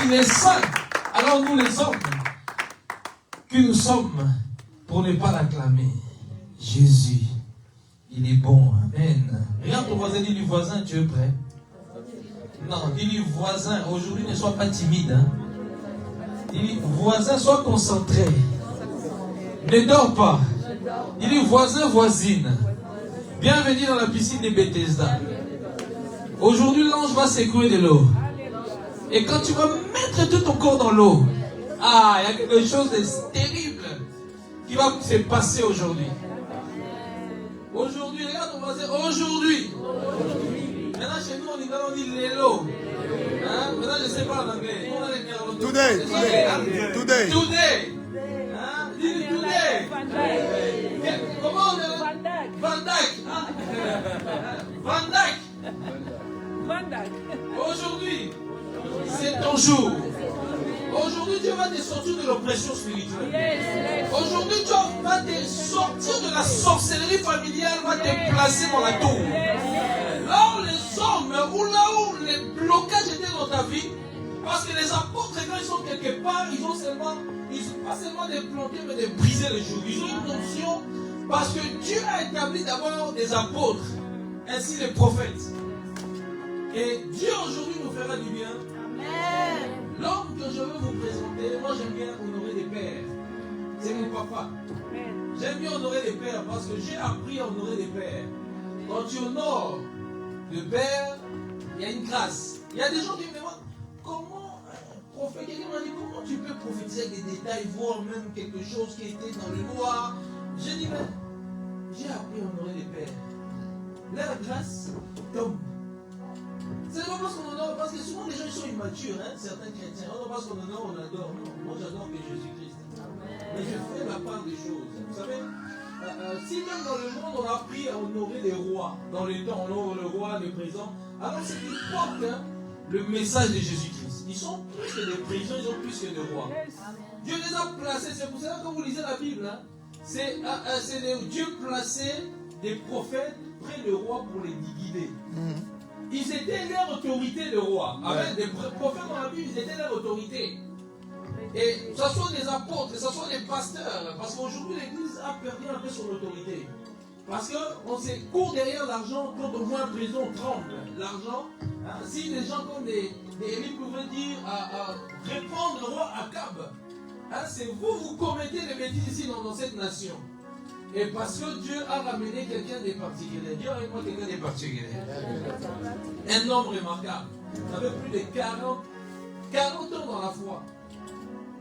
qu'il est saint. Alors nous les hommes, que nous sommes pour ne pas l'acclamer. Jésus, il est bon. Amen. Regarde ton voisin, dis-lui voisin, tu es prêt? Non, dis-lui voisin, aujourd'hui ne sois pas timide. Hein. Dis-lui voisin, sois concentré. Ne dors pas. Dis-lui voisin, voisine. Bienvenue dans la piscine de Bethesda. Aujourd'hui, l'ange va secouer de l'eau. Et quand tu vas mettre tout ton corps dans l'eau, il y a quelque chose de terrible qui va se passer aujourd'hui. Aujourd'hui, regarde ton voisin, aujourd'hui. Maintenant, chez nous, on dit l'élo. Hein? Maintenant, je ne sais pas en anglais. On a les néerlandais. Today. Hein? Dis today. Comment on dit? Van Dyke. Van Dyke. Aujourd'hui, c'est ton jour. Aujourd'hui, Dieu va te sortir de l'oppression spirituelle. Aujourd'hui, Dieu va te sortir de la sorcellerie familiale, va te placer dans la tour. Là où les hommes, ou là où les blocages étaient dans ta vie, parce que les apôtres, quand ils sont quelque part, ils sont pas seulement des planter, mais de briser les jours. Ils ont une notion, parce que Dieu a établi d'abord des apôtres, ainsi les prophètes. Et Dieu aujourd'hui nous fera du bien. Amen. L'homme que je veux vous présenter, moi j'aime bien honorer les pères. C'est mon papa. J'aime bien honorer les pères parce que j'ai appris à honorer les pères. Quand tu honores le père, il y a une grâce. Il y a des gens qui me demandent comment prophète, quelqu'un m'a dit comment tu peux prophétiser avec des détails, voir même quelque chose qui était dans le noir. J'ai dit mais j'ai appris à honorer les pères. Leur grâce tombe. C'est pas parce qu'on honore, parce que souvent les gens ils sont immatures, hein, certains chrétiens. On ne pas parce qu'on honore, on adore. Non, moi j'adore que Jésus-Christ. Mais je fais la part des choses. Vous savez, si même dans le monde on a appris à honorer les rois, dans les temps on honore le roi, le président, alors c'est qu'ils portent le message de Jésus-Christ. Ils sont plus que des présidents, ils sont plus que des rois. Dieu les a placés, c'est pour ça que quand vous lisez la Bible, hein, c'est Dieu placé des prophètes près des rois pour les guider. Ils étaient leur autorité, le roi. Avec des prophètes dans la Bible, ils étaient leur autorité. Et que ce soit des apôtres, que ce soit des pasteurs, parce qu'aujourd'hui l'Église a perdu un peu son autorité. Parce qu'on se court derrière l'argent, quand on voit un président, on tremble. L'argent, hein, si des gens comme des élites pouvaient dire répondre le roi Akab, hein, c'est vous commettez les bêtises ici dans cette nation. Et parce que Dieu a ramené quelqu'un de particulier. Dieu a ramené quelqu'un de particulier. Un homme remarquable. Il avait plus de 40 ans dans la foi.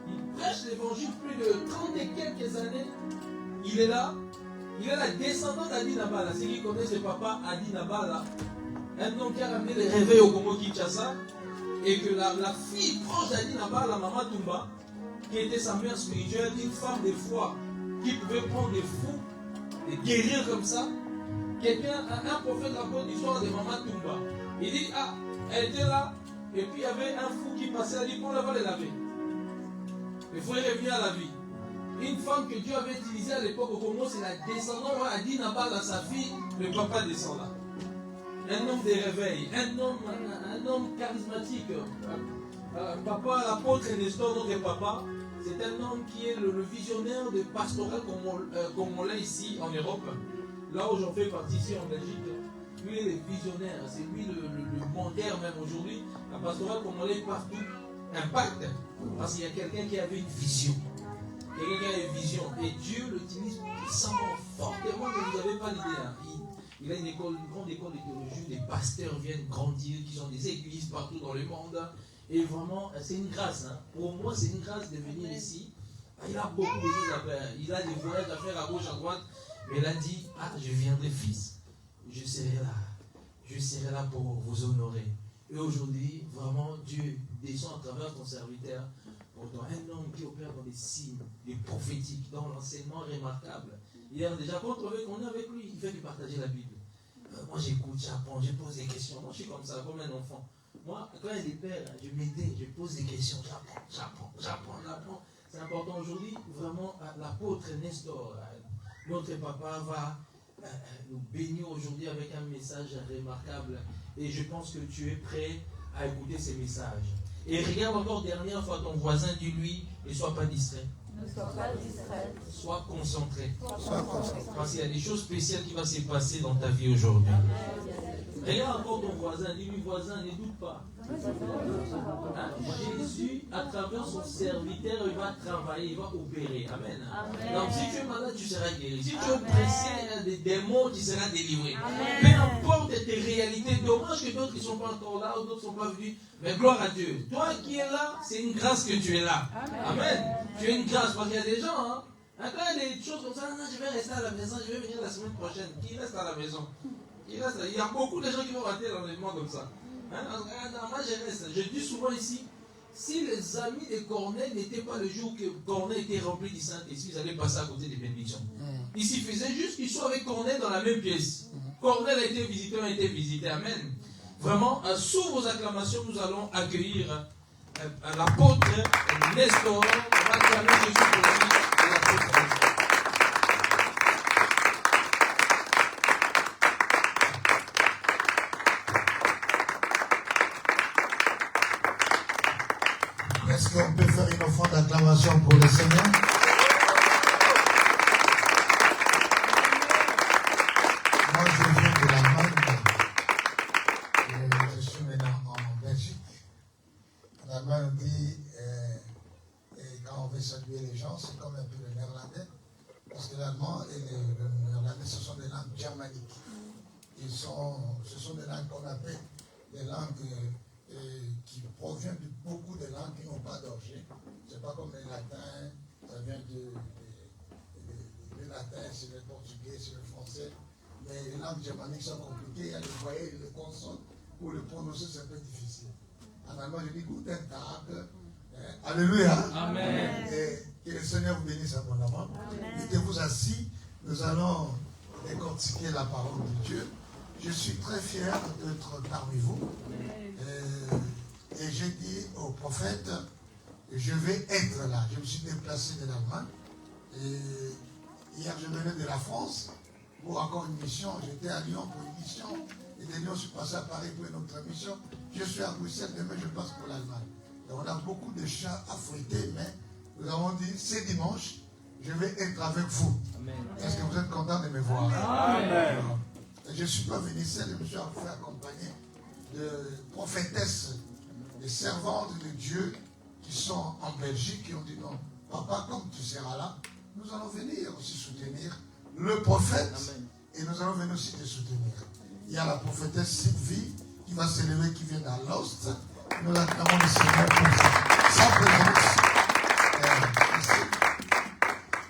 Il prêche l'évangile plus de 30 et quelques années. Il est là. Il est la descendante d'Adi Nabala. Ceux qui connaissent le papa Adi Nabala. Un homme qui a ramené les réveils au Congo-Kinshasa. Et que la fille proche d'Adi Nabala, la maman Toumba, qui était sa mère spirituelle, une femme de foi, qui pouvait prendre des fous, des guérir comme ça. Un prophète raconte l'histoire de Maman Toumba. Il dit, elle était là, et puis il y avait un fou qui passait, elle dit, on va les laver. Il faut revenir à la vie. Une femme que Dieu avait utilisée à l'époque au Congo, c'est la descendante, a dit Nabal à sa fille, le papa descend là. Un homme de réveil, un homme charismatique. Papa, l'apôtre Nestor, notre papa, c'est un homme qui est le visionnaire de pastoral comme on l'a ici en Europe. Là où j'en fais partie, ici en Belgique, lui est le visionnaire, c'est lui le monteur même aujourd'hui. La pastorale comme on l'a partout impacte, parce qu'il y a quelqu'un qui avait une vision. Quelqu'un qui a une vision. Et Dieu l'utilise puissamment, fortement, mais vous n'avez pas l'idée. Hein. Il a une grande école de théologie, des pasteurs viennent grandir, qui ont des églises partout dans le monde. Et vraiment, c'est une grâce. Hein. Pour moi, c'est une grâce de venir ici. Il a beaucoup de choses à faire. Il a des voyages à faire à gauche, à droite. Mais il a dit, je viendrai fils. Je serai là. Je serai là pour vous honorer. Et aujourd'hui, vraiment, Dieu descend à travers ton serviteur. Pourtant, un homme qui opère dans des signes, des prophétiques, dans l'enseignement remarquable. Hier, déjà, quand on est avec lui, il fait lui partager la Bible. Moi, j'écoute, j'apprends, je pose des questions. Moi, je suis comme ça, comme un enfant. Moi, quand il y a des pères, je m'aide, je pose des questions, j'apprends. C'est important aujourd'hui, vraiment, l'apôtre Nestor, notre papa va nous bénir aujourd'hui avec un message remarquable. Et je pense que tu es prêt à écouter ces messages. Et regarde encore dernière fois ton voisin, dis-lui, ne sois pas distrait. Ne sois pas distrait. Sois concentré. Sois concentré. Parce qu'il y a des choses spéciales qui vont se passer dans ta vie aujourd'hui. Regarde encore ton voisin, dis-lui, voisin, ne doute pas. Hein? Jésus, à travers son serviteur, il va travailler, il va opérer. Amen. Amen. Donc si tu es malade, tu seras guéri. Si tu es oppressé des démons, tu seras délivré. Amen. Peu importe tes réalités, dommage que d'autres ne sont pas encore là, ou d'autres ne sont pas venus. Mais gloire à Dieu. Toi qui es là, c'est une grâce que tu es là. Amen. Tu es une grâce parce qu'il y a des gens, hein. Quand il y a des choses comme ça, non, je vais rester à la maison, je vais venir la semaine prochaine. Qui reste à la maison? Il y a beaucoup de gens qui vont rater l'enlèvement comme ça. Hein? Moi, je reste. Je dis souvent ici, si les amis de Corneille n'étaient pas le jour que Corneille était rempli du Saint-Esprit, ils allaient passer à côté des bénédictions. Il suffisait juste qu'ils soient avec Corneille dans la même pièce. Corneille a été visité, on a été visité. Amen. Vraiment, sous vos acclamations, nous allons accueillir l'apôtre Nestor. On va acclamer Jésus pour la vie de l'apôtre Nestor. Est-ce qu'on peut faire une offrande d'acclamation pour le Seigneur? Moi, je viens de l'Allemagne. Je suis maintenant en Belgique. En Allemagne, on dit, quand on veut saluer les gens, c'est comme un peu le néerlandais. Parce que l'allemand et le néerlandais, ce sont des langues germaniques. Ce sont des langues qu'on appelle des langues qui proviennent de beaucoup de langues qui n'ont pas d'origine. C'est pas comme le latin, ça vient le latin, c'est le portugais, c'est le français. Mais les langues germaniques sont compliquées, il y a les voyelles et les consonnes. Pour le prononcer, c'est un peu difficile. En allemand, je dis Guten Tag. Alléluia. Amen. Et que le Seigneur vous bénisse abondamment. Mettez-vous assis. Nous allons décortiquer la parole de Dieu. Je suis très fier d'être parmi vous. Et j'ai dit au prophète, je vais être là. Je me suis déplacé de l'Allemagne. Et hier, je venais de la France pour encore une mission. J'étais à Lyon pour une mission. Et de Lyon, je suis passé à Paris pour une autre mission. Je suis à Bruxelles, demain je passe pour l'Allemagne. Et on a beaucoup de chats à fouetter, mais nous avons dit, c'est dimanche, je vais être avec vous. Est-ce que vous êtes content de me voir? Amen. Je ne suis pas venu seul, je me suis fait accompagner de prophétesses, de servantes de Dieu qui sont en Belgique, qui ont dit non, papa, comme tu seras là, nous allons venir aussi soutenir le prophète. Amen. Et nous allons venir aussi te soutenir. Il y a la prophétesse Sylvie qui va s'élever, qui vient d'Alost. Nous acclamons le Seigneur pour sa présence.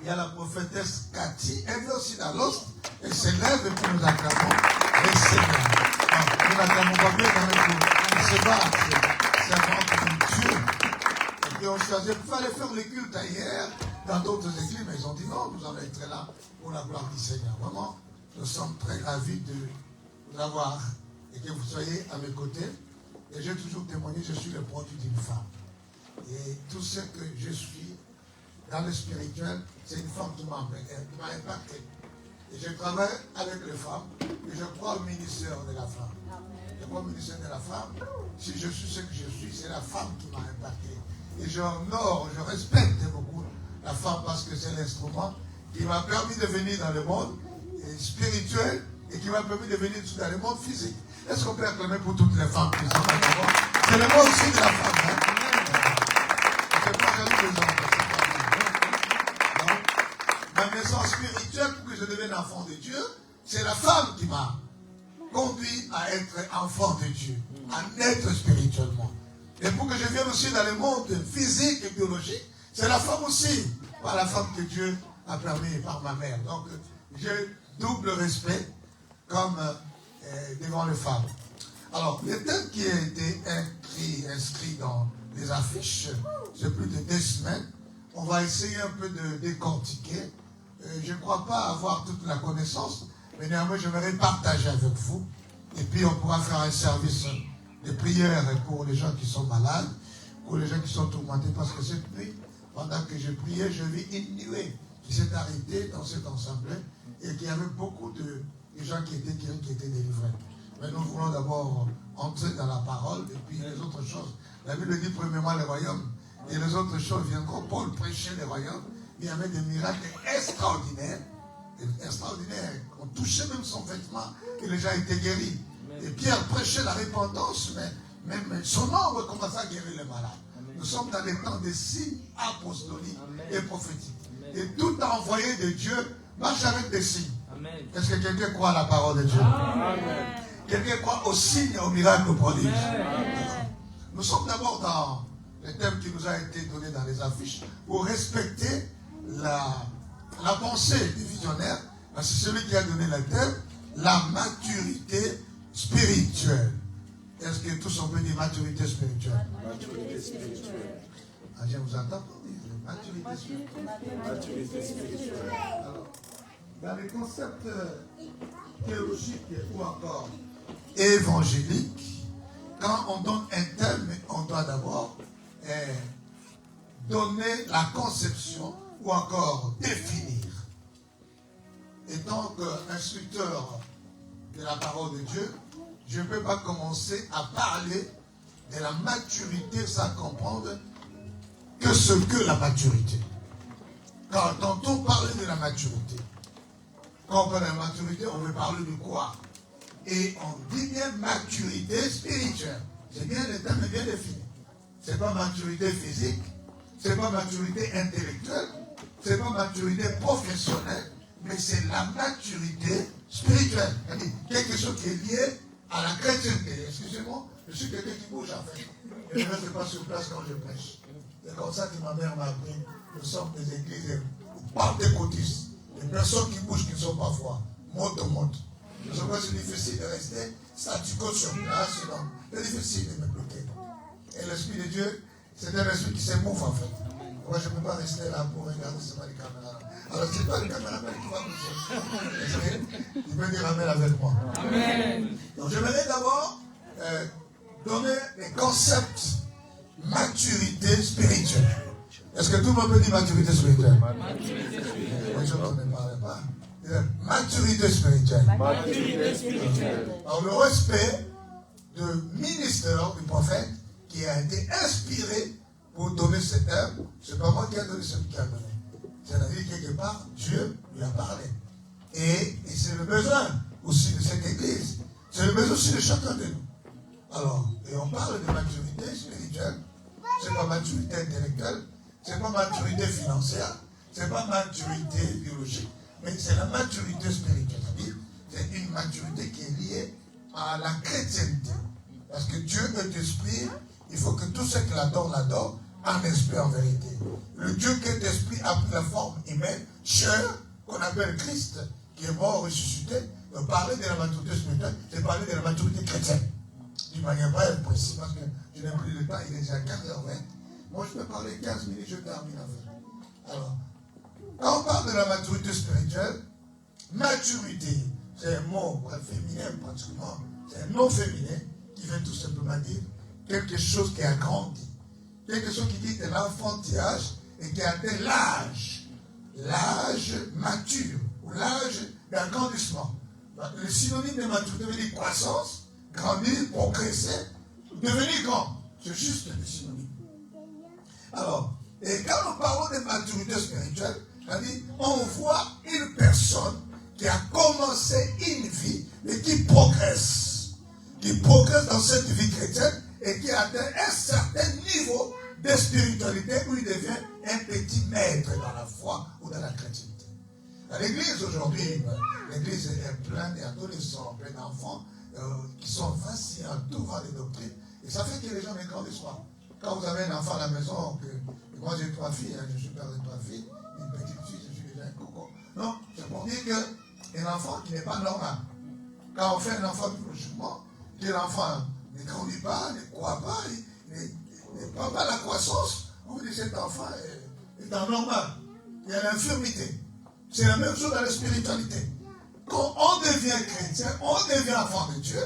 Il y a la prophétesse Cathy, elle vient aussi d'Alost. Elle s'élève et puis nous acclamons le Seigneur. Nous n'acclamons pas bien dans les jours. On se bat, c'est servante de Dieu. Et puis on choisit, il fallait faire les cultes ailleurs, dans d'autres églises, mais ils ont dit non, nous allons être là pour la gloire du Seigneur. Vraiment, nous sommes très ravis de vous avoir et que vous soyez à mes côtés. Et j'ai toujours témoigné, je suis le produit d'une femme. Et tout ce que je suis dans le spirituel, c'est une femme qui m'a impacté. Et je travaille avec les femmes et je crois au ministère de la femme. Je crois au ministère de la femme. Si je suis ce que je suis, c'est la femme qui m'a impacté. Et j'honore, je respecte beaucoup la femme parce que c'est l'instrument qui m'a permis de venir dans le monde spirituel et qui m'a permis de venir dans le monde physique. Est-ce qu'on peut acclamer pour toutes les femmes qui sont dans le monde? C'est le monde aussi de la femme. Hein? C'est pas jaloux des hommes. Ma maison spirituelle, pour que je devienne enfant de Dieu, c'est la femme qui m'a conduit à être enfant de Dieu, à naître spirituellement. Et pour que je vienne aussi dans le monde physique et biologique, c'est la femme aussi, par la femme que Dieu a permis par ma mère. Donc, j'ai double respect comme devant les femmes. Alors, le thème qui a été inscrit dans les affiches, c'est plus de 2 semaines. On va essayer un peu de décortiquer. Je ne crois pas avoir toute la connaissance, mais néanmoins, j'aimerais partager avec vous. Et puis, on pourra faire un service de prière pour les gens qui sont malades, pour les gens qui sont tourmentés, parce que cette nuit, pendant que je priais, je vis une nuée qui s'est arrêtée dans cet ensemble et qu'il y avait beaucoup de gens qui étaient guéris, qui étaient délivrés. Mais nous voulons d'abord entrer dans la parole et puis les autres choses, La Bible dit premièrement le royaume et les autres choses viendront. Paul prêchait le royaume. Il y avait des miracles extraordinaires. Extraordinaires. On touchait même son vêtement et les gens étaient guéris. Et Pierre prêchait la repentance, mais même son ombre commençait à guérir les malades. Nous sommes dans les temps des signes apostoliques et prophétiques. Et tout envoyé de Dieu marche avec des signes. Est-ce que quelqu'un croit à la parole de Dieu? Quelqu'un croit aux signes, aux miracles, aux prodiges? Nous sommes d'abord dans le thème qui nous a été donné dans les affiches pour respecter la pensée du visionnaire. C'est celui qui a donné le thème, la maturité spirituelle. Est-ce que tous on peut dire maturité spirituelle? Maturité spirituelle. Ah, je vous entends dire maturité spirituelle. Alors, dans les concepts théologiques ou encore évangéliques, quand on donne un thème, on doit d'abord donner la conception ou encore définir. Et tant qu'instructeur de la parole de Dieu, je ne peux pas commencer à parler de la maturité sans comprendre que ce que la maturité. Quand on parle de la maturité, quand on parle de la maturité, on veut parler de quoi? Et on dit bien maturité spirituelle. C'est bien le terme bien défini. Ce n'est pas maturité physique, ce n'est pas maturité intellectuelle, ce n'est pas maturité professionnelle, mais c'est la maturité spirituelle. C'est-à-dire quelque chose qui est lié à la chrétienté. Excusez-moi, je suis quelqu'un qui bouge en fait. Je ne reste pas sur place quand je prêche. C'est comme ça que ma mère m'a appris. Nous sommes des églises pentecôtistes. Des personnes qui bougent, qui ne sont pas foi. Monte au monde. Je sais pas si c'est difficile de rester statu quo sur place. C'est difficile de m'écouter. Et l'Esprit de Dieu, c'est un esprit qui s'émouffe en fait. Moi, je ne peux pas rester là pour regarder seulement les caméras. Alors, c'est pas le caméraman qui va bouger. Il peut dire Amen avec moi. Amen. Donc, j'aimerais d'abord donner les concepts maturité spirituelle. Est-ce que tout le monde peut dire maturité spirituelle? Maturité spirituelle. Oui, je ne parle pas. Maturité spirituelle. Maturité spirituelle. Alors, le respect du ministère du prophète qui a été inspiré pour donner ce terme, c'est pas moi qui a donné, c'est lui qui a donné. C'est-à-dire quelque part, Dieu lui a parlé. Et c'est le besoin aussi de cette église. C'est le besoin aussi de chacun de nous. Alors, et on parle de maturité spirituelle. C'est pas maturité intellectuelle, c'est pas maturité financière, c'est pas maturité biologique, mais c'est la maturité spirituelle. C'est-à-dire, c'est une maturité qui est liée à la chrétienté. Parce que Dieu est esprit, il faut que tous ceux qui l'adorent en esprit, en vérité. Le Dieu qui est esprit a pris la forme humaine, chair, qu'on appelle Christ, qui est mort, ressuscité. Donc parler de la maturité spirituelle, c'est parler de la maturité chrétienne. D'une manière très précise, parce que je n'ai plus le temps, il est déjà 15h20. Moi, je peux parler 15 minutes, je termine avec. Alors, quand on parle de la maturité spirituelle, maturité, c'est un mot féminin pratiquement, c'est un nom féminin qui veut tout simplement dire quelque chose qui a grandi. Quelque chose qui dit de l'enfantillage et qui a atteint l'âge mature, ou l'âge d'agrandissement. Le synonyme de maturité veut dire croissance, grandir, progresser, devenir grand. C'est juste le synonyme. Alors, et quand nous parlons de maturité spirituelle, c'est-à-dire, on voit une personne qui a commencé une vie, mais qui progresse dans cette vie chrétienne, et qui atteint un certain niveau de spiritualité où il devient un petit maître dans la foi ou dans la chrétienté. À l'église aujourd'hui, l'église est pleine d'adolescents, plein d'enfants qui sont vacillants, tout va les doctrines. Et ça fait que les gens ne grandissent pas. Quand vous avez un enfant à la maison, moi j'ai 3 filles, je suis père de 3 filles, une petite fille, je suis déjà un coco. Non, c'est pour dire qu'un enfant qui n'est pas normal. Quand on fait un enfant biologiquement, que l'enfant ne grandit pas, ne croit pas, ne prend pas la croissance, on dit que cet enfant est anormal. Il y a l'infirmité. C'est la même chose dans la spiritualité. Quand on devient chrétien, on devient enfant de Dieu,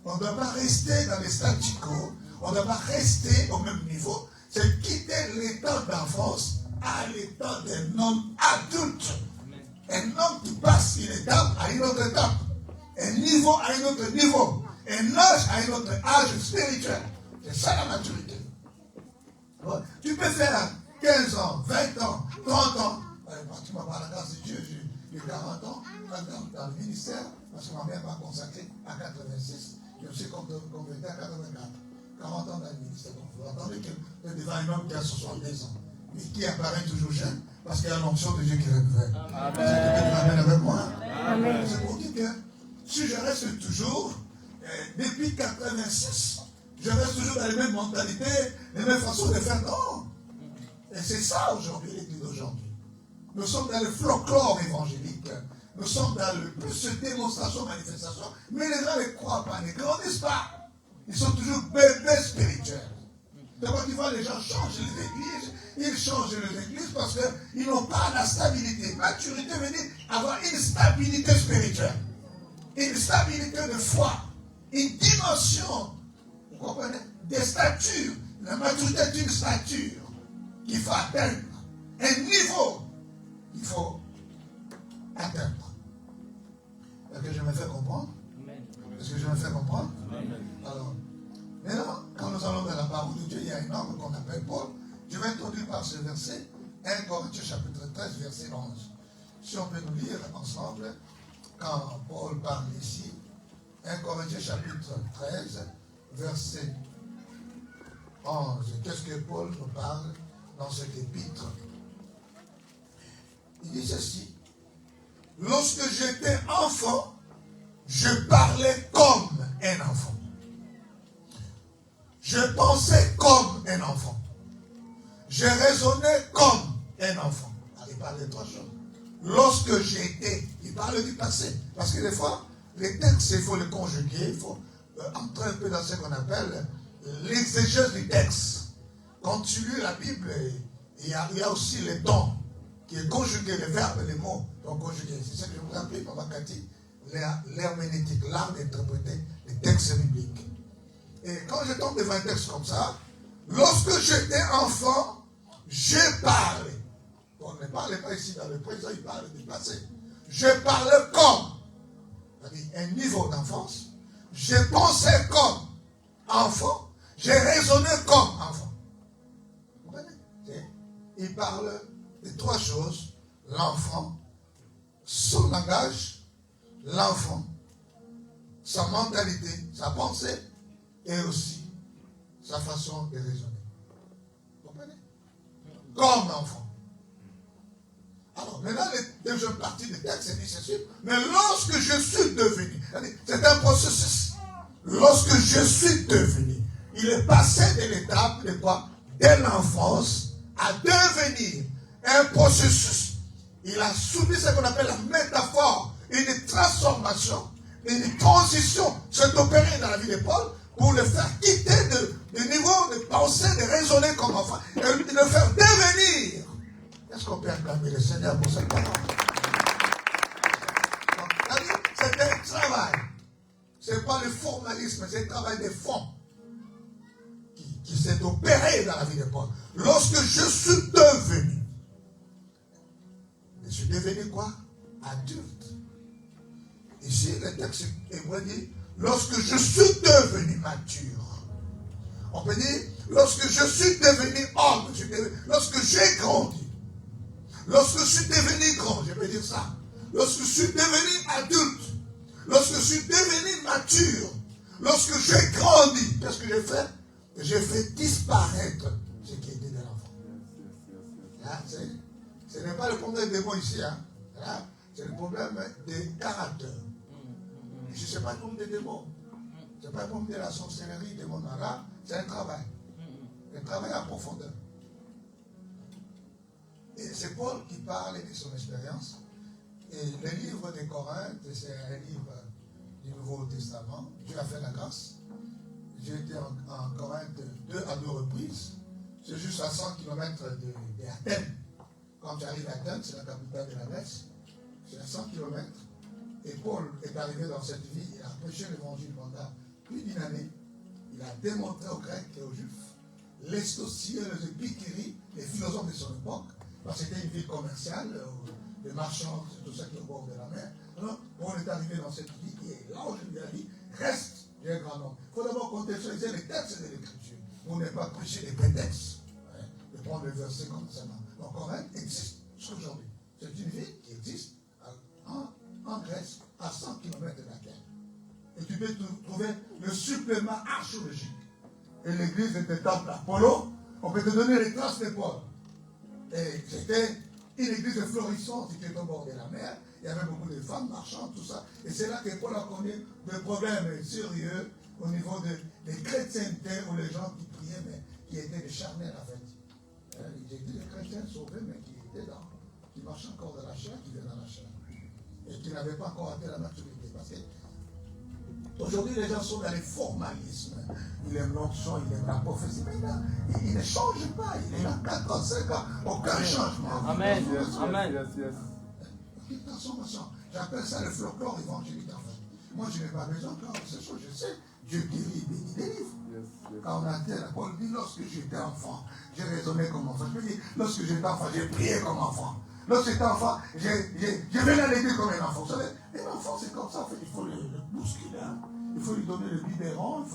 on ne doit pas rester dans les statu quo, on ne doit pas rester au même niveau. C'est quitter l'état d'enfance à l'état d'un homme adulte. Un homme qui passe une étape à une autre étape. Un niveau à un autre niveau. Un âge à un autre âge spirituel. C'est ça la maturité. Tu peux faire 15 ans, 20 ans, 30 ans. Pratiquement par la grâce de Dieu, j'ai 40 ans dans le ministère, parce que ma mère m'a consacré à 86. Je me suis converti à 84. 40 ans dans le ministère. Donc vous entendez que devant un homme qui a 72 ans, mais qui apparaît toujours jeune, parce qu'il y a l'onction de Dieu qui renouvelle. Amen avec moi. Amen. C'est pour dire que si je reste toujours, depuis 86, je reste toujours dans les mêmes mentalités, les mêmes façons de faire. Non. Et c'est ça aujourd'hui, l'église d'aujourd'hui. Nous sommes dans le folklore évangélique. Nous sommes dans le plus de démonstration, manifestation. Mais les gens ne croient pas, ne grandissent pas. Ils sont toujours bébés spirituels. D'abord, tu vois, les gens changent les églises. Ils changent les églises parce qu'ils n'ont pas la stabilité. Maturité veut dire avoir une stabilité spirituelle. Une stabilité de foi. Une dimension, vous comprenez, des statures. La maturité est une stature qu'il faut atteindre. Un niveau qu'il faut atteindre. Est-ce que je me fais comprendre? Est-ce que je me fais comprendre? Alors, maintenant, quand nous allons dans la parole de Dieu, il y a un homme qu'on appelle Paul. Je vais introduire par ce verset, 1 Corinthiens chapitre 13, verset 11. Si on peut nous lire ensemble, quand Paul parle ici, 1 Corinthiens chapitre 13, verset 11. Qu'est-ce que Paul nous parle dans cet épître? Il dit ceci. Lorsque j'étais enfant, je parlais comme un enfant. Je pensais comme un enfant. Je raisonnais comme un enfant. Il parle de trois choses. Lorsque j'étais, il parle du passé. Parce que des fois, les textes, il faut les conjuguer, il faut entrer un peu dans ce qu'on appelle l'exégèse du texte. Quand tu lis la Bible, il y a aussi les temps qui est conjugué, les verbes et les mots sont conjugués. C'est ce que je vous appelle, Papa Cathy, l'herméneutique, l'art d'interpréter les textes bibliques. Et quand je tombe devant un texte comme ça, lorsque j'étais enfant, je parlais. On ne parlait pas ici dans le présent, il parle du passé. Je parlais comme, c'est-à-dire un niveau d'enfance. Je pensais comme enfant. Je raisonnais comme enfant. Vous comprenez? Il parle de trois choses. L'enfant, son langage, l'enfant, sa mentalité, sa pensée, et aussi sa façon de raisonner. Vous comprenez? Comme enfant. Alors, maintenant, les deuxième partie du texte, c'est dit ceci. Mais lorsque je suis devenu, c'est un processus. Lorsque je suis devenu, il est passé de l'étape de quoi? De l'enfance à devenir un processus. Il a subi ce qu'on appelle la métaphore, une transformation, une transition s'est opérée dans la vie de Paul pour le faire quitter du niveau de pensée, de raisonner comme enfant, et le faire devenir. Est-ce qu'on peut acclamer le Seigneur pour cette parole? C'est un travail. Ce n'est pas le formalisme, c'est un travail de fond qui s'est opéré dans la vie de Paul. Lorsque je suis devenu quoi? Adulte. Ici, le texte hébreu dit, lorsque je suis devenu mature. On peut dire, lorsque je suis devenu homme, lorsque j'ai grandi. Lorsque je suis devenu grand, je peux dire ça. Lorsque je suis devenu adulte. Lorsque je suis devenu mature. Lorsque j'ai grandi, qu'est-ce que j'ai fait? J'ai fait disparaître ce qui était de l'enfant. Ce n'est pas le problème des mots ici. C'est le problème des caractères. Je ne sais pas le problème des démons. Ce n'est pas le problème de la sorcellerie, des mots là. C'est un travail. Un travail en profondeur. Et c'est Paul qui parle de son expérience. Et le livre des Corinthes, c'est un livre du Nouveau Testament. Dieu a fait la grâce. J'ai été en Corinthe 2 à 2 reprises. C'est juste à 100 km d'Athènes. Quand tu arrives à Athènes, c'est la capitale de la Grèce. C'est à 100 km. Et Paul est arrivé dans cette vie. Il a prêché l'évangile pendant plus d'une année. Il a démontré aux Grecs et aux Juifs les stoïciens, les épicuriens, les philosophes de son époque. Parce que c'était une ville commerciale, les marchands, tout ça qui est au bord de la mer. Alors, on est arrivé dans cette vie qui est là où je lui ai dit, reste, j'ai un grand nombre. Il faut d'abord contextualiser les textes de l'Écriture. On n'est pas prêcher des prétextes. prendre le verset comme ça. Donc Corinthe existe jusqu'aujourd'hui. C'est une ville qui existe en Grèce, à 100 km de la terre. Et tu peux trouver le supplément archéologique. Et l'église était temple Apollo. On peut te donner les traces de Paul. Et c'était une église florissante qui était au bord de la mer. Il y avait beaucoup de femmes marchandes, tout ça. Et c'est là que Paul a connu des problèmes sérieux au niveau des chrétientés ou les gens qui priaient, mais qui étaient des charnels en fait. Ils étaient des chrétiens sauvés, mais qui étaient qui marchaient encore dans la chair, qui vivaient dans la chair. Et qui n'avaient pas encore atteint la maturité. Parce que aujourd'hui, les gens sont dans les formalismes. Ils aiment l'onction, ils aiment la prophétie. Mais là, ils ne changent pas. Il est là 4 ans, 5 ans, aucun changement. Amen. Amen. Une transformation. J'appelle ça le folklore évangélique en fait. Moi, je n'ai pas besoin de ces choses. Je sais, Dieu guérit, bénit, délivre. Quand on a tel, Paul dit, lorsque j'étais enfant, j'ai raisonné comme enfant. Je peux dire, lorsque j'étais enfant, j'ai prié comme enfant. Lorsque j'étais enfant, j'ai venu à l'église comme un enfant. Vous savez, un enfant, c'est comme ça, en fait, il faut le bousculer. Il faut lui donner le biberon, il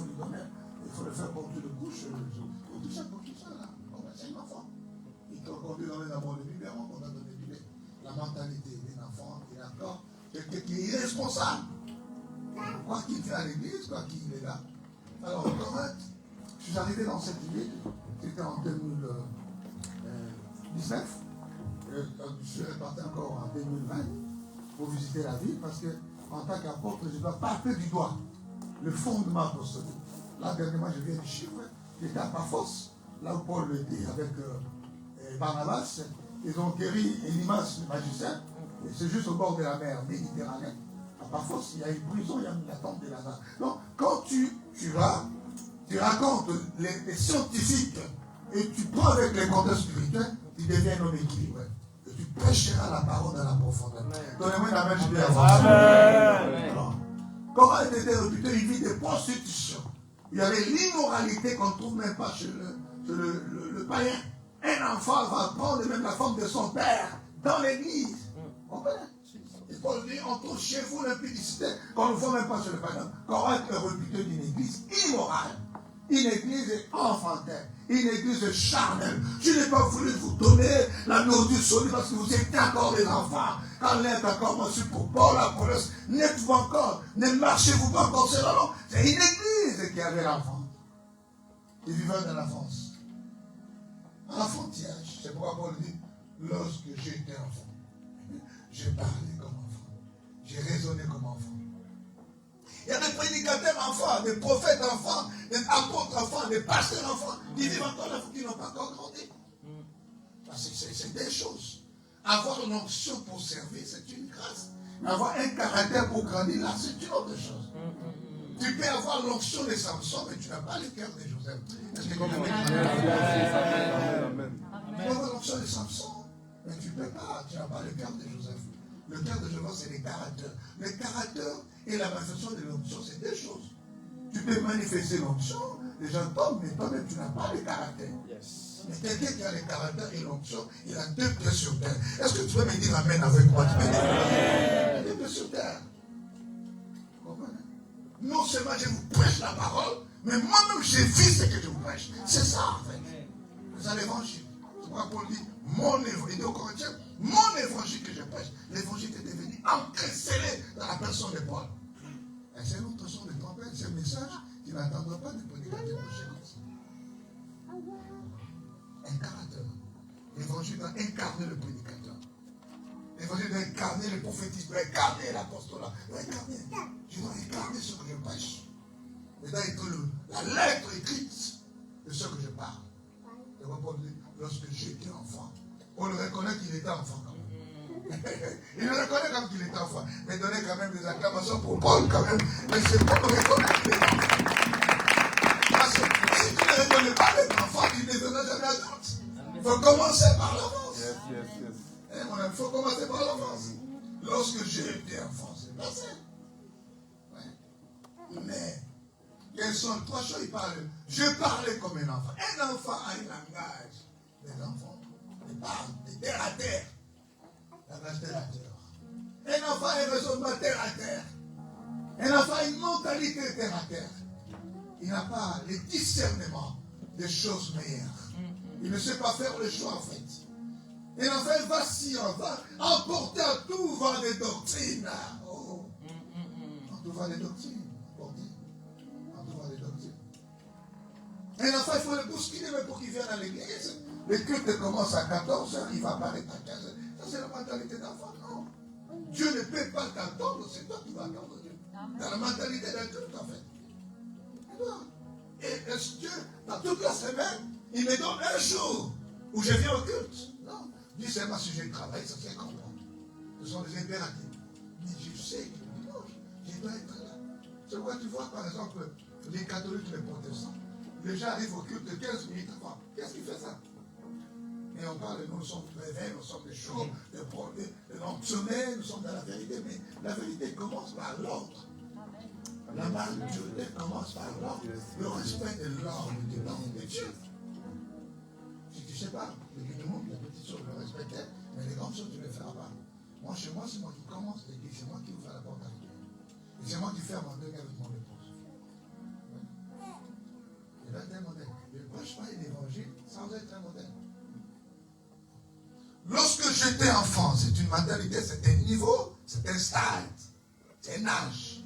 faut le faire porter de couche, pour tout ça, là. C'est un enfant. Il te conduit dans d'abord le biberon qu'on a donné du lait. La mentalité d'un enfant, il a encore quelqu'un qui est irresponsable. Quoi qu'il fait à l'église, quoi qu'il est là. Alors, Corinthe, je suis arrivé dans cette ville, c'était en 2019. Je suis reparti encore en 2020 pour visiter la ville parce que, en tant qu'apôtre, je dois partir du doigt le fondement apostolique. Là, dernièrement, je viens du chiffre. J'étais à Paphos, là où Paul était avec Barnabas. Ils ont guéri Elimas, le magicien. Et c'est juste au bord de la mer Méditerranée. À Paphos, il y a une prison, il y a la tombe de Lazare. Donc, quand tu vas, tu racontes les scientifiques et tu prends avec les contextes spirituels, tu deviens un homme équilibré. Et tu prêcheras la parole dans la profondeur. Donnez-moi la main, je vais avancer. Corinthe était réputé une vie de prostitution. Il y avait l'immoralité qu'on ne trouve même pas chez le païen. Un enfant va prendre même la forme de son père dans l'église. Vous comprenez? Et Paul dit, on trouve chez vous l'impudicité qu'on ne voit même pas chez le païen. Corinthe est réputé d'une église immorale. Une église enfantine. Une église charnelle. Je n'ai pas voulu vous donner la nourriture solide parce que vous étiez encore des enfants. Quand l'un est encore reçu pour Paul, Apollos, n'êtes-vous encore, ne marchez-vous pas encore sur la langue. C'est une église qui avait l'enfant. Ils vivaient dans l'enfance. Enfantillage. C'est pourquoi Paul dit, lorsque j'étais enfant, j'ai parlé comme enfant. J'ai raisonné comme enfant. Il y a des prédicateurs enfants, des prophètes enfants, des apôtres enfants, des pasteurs enfants, qui vivent encore là, qui n'ont pas encore grandi. C'est des choses. Avoir l'onction pour servir, c'est une grâce. Mais avoir un caractère pour grandir, là, c'est une autre chose. Tu peux avoir l'onction de Samson, mais tu n'as pas le cœur de Joseph. Est-ce que tu peux avoir l'onction de Samson, mais tu ne peux pas, tu n'as pas le cœur de Joseph. Le cœur de Joseph, c'est les caractères. Le caractère et la manifestation de l'onction, c'est deux choses. Tu peux manifester l'onction, les gens tombent, mais toi-même, tu n'as pas le caractère. Mais quelqu'un qui a le caractère et l'onction, il a deux pieds sur terre. Est-ce que tu peux me dire amen avec moi? Tu peux dire deux pieds sur terre. Vous comprenez? Non seulement je vous prêche la parole, mais moi-même, je vis ce que je vous prêche. C'est ça, en fait. C'est l'évangile. C'est pourquoi Paul dit, mon évangile, il dit aux Corinthiens, mon évangile que je prêche, l'évangile est devenu ancré, scellé dans la personne de Paul. Et c'est notre son de trompette, c'est un message qui n'attendra pas de prédicateur comme ça. Incarnateur. L'évangile doit incarner le prédicateur. L'évangile doit incarner le prophétisme, doit incarner l'apostolat, doit incarner. Je dois incarner ce que je prêche. Il doit être la lettre écrite de ce que je parle. Et Paul dit, lorsque j'étais enfant, on le reconnaît qu'il était enfant quand même. Il le reconnaît comme qu'il était enfant. Mais donnez quand même des acclamations pour Paul quand même. Mais c'est pour le reconnaître qu'il est enfant. Parce que si tu ne reconnais pas l'être enfant, tu ne deviendras jamais adulte. Il faut commencer par l'avance. Il faut commencer par l'avance. Lorsque j'étais enfant, c'est passé. Ouais. Mais, quelles sont trois choses il parle? Je parlais comme un enfant. Un enfant a un langage des enfants. Il parle de terre à terre. Langage terre à terre. Un enfant a un raisonnement terre à terre. Un enfant a une mentalité terre à terre. Il n'a pas le discernement des choses meilleures. Il ne sait pas faire le choix en fait. Et l'enfant vacillant, va emporter à tout vent des doctrines. Oh. En tout vent des doctrines. En tout vent des doctrines. Et l'enfant, il faut le bousculer même pour qu'il vienne à l'église. Le culte commence à 14h, il va apparaître à 15h. Ça, c'est la mentalité d'enfant, non. Dieu ne peut pas t'attendre, c'est toi qui vas attendre Dieu. Dans la mentalité d'un culte, en fait. Et Dieu, dans toute la semaine, il me donne un jour où je viens au culte. Non. Dis seulement si je travaille, ça c'est comprendre. Ce sont des impératifs. Mais je sais que le dimanche, je dois être là. C'est pourquoi tu vois, par exemple, les catholiques, les protestants, les gens arrivent au culte 15 minutes avant. Qu'est-ce qui fait ça? Et on parle, nous sommes réveillés, nous sommes des chauds, des lampsonnés, nous sommes dans la vérité. Mais la vérité commence par l'ordre. La maturité commence par l'ordre. Le respect de l'ordre de Dieu. Si tu ne sais pas, le monde, les petites choses, je le respectais, mais les grandes choses, tu ne les feras pas. Moi, chez moi, c'est moi qui commence l'église, c'est moi qui ouvre la porte à Dieu. Et c'est moi qui ferme mon deuil avec mon épouse. Il va être un modèle. Je ne prêche pas un évangile sans être un modèle. Lorsque j'étais enfant, c'est une mentalité, c'est un niveau, c'est un stade, c'est un âge.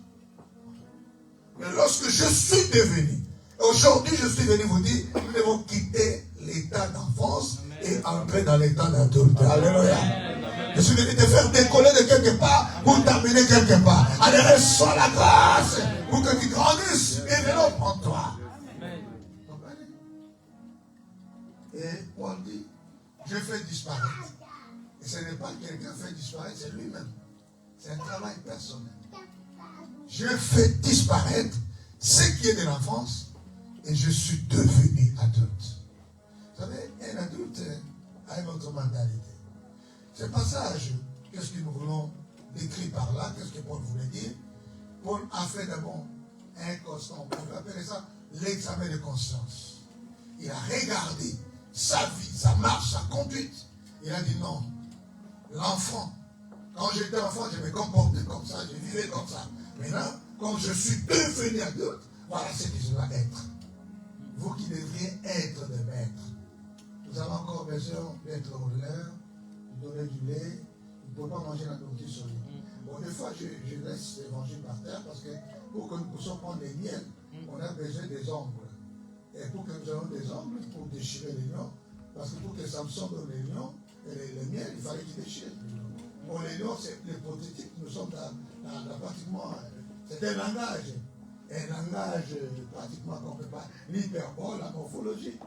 Mais lorsque je suis devenu, aujourd'hui je suis venu vous dire, nous devons quitter l'état d'enfance et entrer dans l'état d'adulte. Alléluia. Je suis venu te faire décoller de quelque part pour t'amener quelque part. Allez, reçois la grâce pour que tu grandisses et développes en toi. Et Paul dit, je fais disparaître. Et ce n'est pas quelqu'un qui fait disparaître, c'est lui-même. C'est un travail personnel. Je fais disparaître ce qui est de l'enfance et je suis devenu adulte. Vous savez, un adulte a une autre mentalité. Ce passage, qu'est-ce que nous voulons décrire par là? Qu'est-ce que Paul voulait dire? Paul a fait d'abord un constant, on peut appeler ça l'examen de conscience. Il a regardé sa vie, sa marche, sa conduite. Il a dit non. L'enfant, quand j'étais enfant, je me comportais comme ça, je vivais comme ça. Maintenant, quand je suis devenu adulte, voilà ce que je dois être. Vous qui devriez être des maîtres. Nous avons encore besoin d'être au l'heure, de donner du lait, il ne faut pas manger la nourriture solide. Bon, des fois, je laisse l'évangile par terre parce que pour que nous puissions prendre les miels, on a besoin des ongles. Et pour que nous ayons des ongles, pour déchirer les lions, parce que pour que Samson donne les lions, les miels, il fallait qu'il déchire. Bon, les lions, c'est les prototypes, nous sommes dans pratiquement, c'est un langage pratiquement qu'on ne peut pas, l'hyperbole, la morphologie.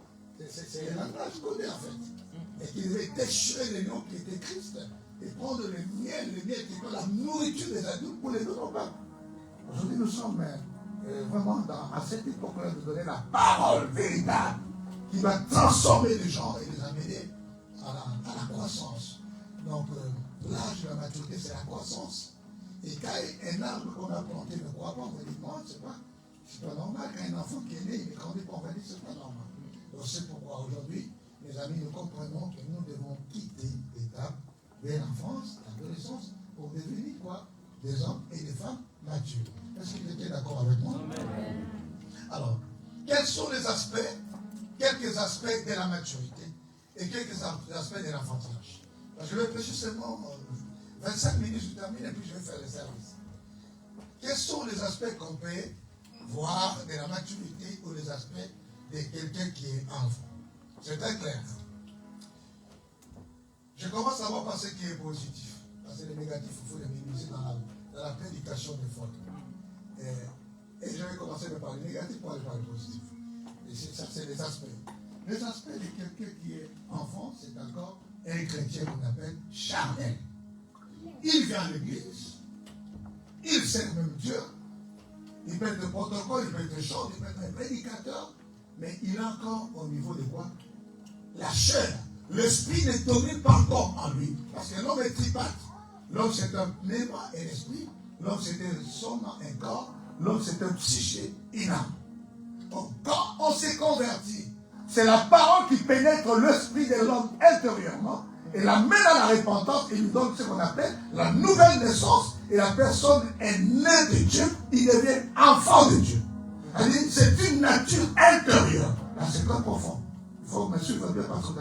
C'est un langage codé en fait. Et qu'il devait déchirer les lions qui étaient Christ et prendre le miel qui est la nourriture des adultes pour les donner au peuple. Aujourd'hui, nous sommes vraiment à cette époque-là de donner la parole véritable qui va transformer les gens et les amener à la croissance. Donc, l'âge de la maturité, c'est la croissance. Et quand un arbre qu'on a planté ne croit pas, on va dire, non, c'est pas normal. Quand un enfant qui est né, il ne grandit pas, on va dire, c'est pas normal. Donc, c'est pourquoi aujourd'hui, mes amis, nous comprenons que nous devons quitter l'étape de l'enfance, l'adolescence, pour devenir quoi? Des hommes et des femmes matures. Est-ce que vous étiez d'accord avec moi? Amen. Alors, quels sont les aspects, quelques aspects de la maturité et quelques aspects de l'enfantage? Je vais prêcher seulement 25 minutes, je termine et puis je vais faire le service. Quels sont les aspects qu'on peut voir de la maturité ou les aspects de quelqu'un qui est enfant? C'est très clair. Je commence à voir par ce qui est positif. Parce que les négatifs, il faut les minimiser dans la prédication des fois. Et je vais commencer par les négatifs pour aller par les positifs. Et ça, c'est les aspects. Les aspects de quelqu'un qui est enfant, c'est encore un chrétien qu'on appelle charnel. Il vient à l'église, il sert même Dieu, il peut être protocole, il peut être chanteur, il peut être un prédicateur, mais il est encore au niveau de quoi? La chair. L'esprit ne domine pas encore en lui. Parce que l'homme est tripathe. L'homme c'est un pneuma et l'esprit. L'homme c'est un soma, un corps. L'homme c'est un psyché, une âme. Donc quand on s'est converti, c'est la parole qui pénètre l'esprit de l'homme intérieurement et l'amène à la repentance et lui donne ce qu'on appelle la nouvelle naissance. Et la personne est née de Dieu, il devient enfant de Dieu. C'est une nature intérieure. Là, c'est très profond. Il faut me suivre bien parce que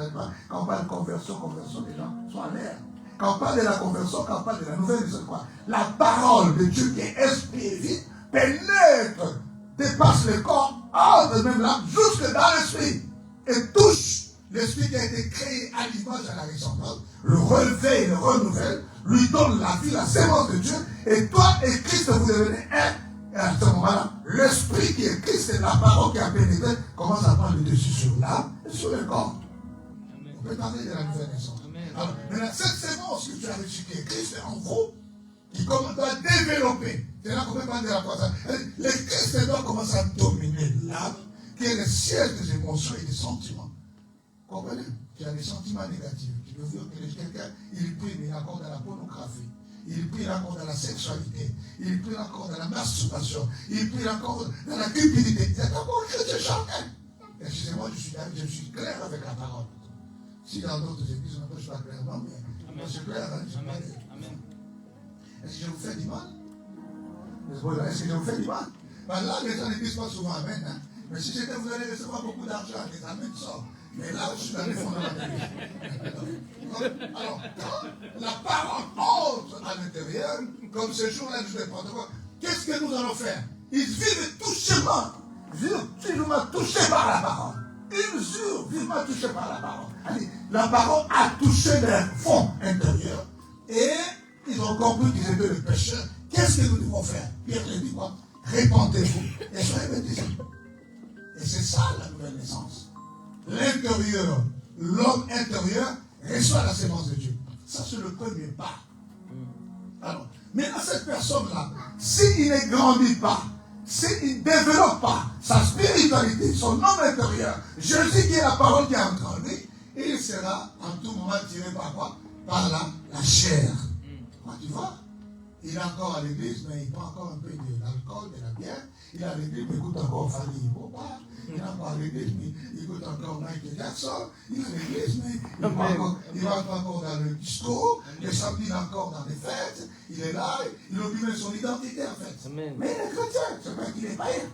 quand on parle de conversion, les gens sont en l'air. Quand on parle de la conversion, quand on parle de la nouvelle, c'est quoi? La parole de Dieu qui est esprit et vie pénètre, dépasse le corps, entre même l'âme, jusque dans l'esprit et touche l'esprit qui a été créé à l'image à la ressemblance, le relevé et le renouvelle, lui donne la vie, la sémence de Dieu, et toi et Christ vous devenez un. Et à ce moment-là, l'esprit qui est Christ et la parole qui a pénétré commence à prendre le dessus sur l'âme et sur le corps. Amen. On peut parler de la nouvelle naissance. Alors, maintenant, cette sémence que tu as reçue qui est Christ, en gros, qui doit développer. C'est là qu'on peut parler de la croissance. Le Christ doit commencer à dominer l'âme, qui est le siège des émotions et des sentiments. Comprenez? Tu as des sentiments négatifs. Tu peux voir que quelqu'un, il prie, mais il est encore dans la pornographie. Il prie encore dans la sexualité. Il prie encore dans la masturbation. Il prie encore dans la cupidité. C'est encore que je chante. Excusez-moi, je suis clair avec la parole. Si dans d'autres églises, on ne peut pas clairement, mais moi je suis clair. Amen. Est-ce que je vous fais du mal? Est-ce que je vous fais du mal? Ben là, les gens ne disent pas souvent Amen. Hein? Mais si c'était, vous allez recevoir beaucoup d'argent, les Amen sortent. Mais là, je suis dans les fondements de l'église. Alors, quand la parole entre à l'intérieur, comme ce jour-là, je vais prendre quoi? Qu'est-ce que nous allons faire? Ils vivent touchement, vivement touchés par la parole. Ils jurent vivement touchés par la parole. Allez, la parole a touché leur fond intérieur et ils ont compris qu'ils étaient des pécheurs. Qu'est-ce que nous devons faire? Pierre les dit quoi? Répandez-vous et soyez baptisés. Et c'est ça la nouvelle naissance. L'intérieur, l'homme intérieur reçoit la sémence de Dieu. Ça, c'est le premier pas. Alors, maintenant, cette personne-là, s'il ne grandit pas, s'il ne développe pas sa spiritualité, son homme intérieur, Jésus qui est la parole qui est en train de lui, il sera en tout moment tiré par quoi? Par la chair. Tu vois? Il est encore à l'église, mais il prend encore un peu de l'alcool, de la bière. Il est à l'église, mais il écoute encore Fanny Boba. Il est encore à l'église, mais il écoute encore Michael Jackson. Il est à l'église, mais il va encore dans le disco. Le samedi, il est encore dans les fêtes. Il est là, il oublie même son identité en fait. Amen. Mais il est chrétien, c'est pas qu'il est païen.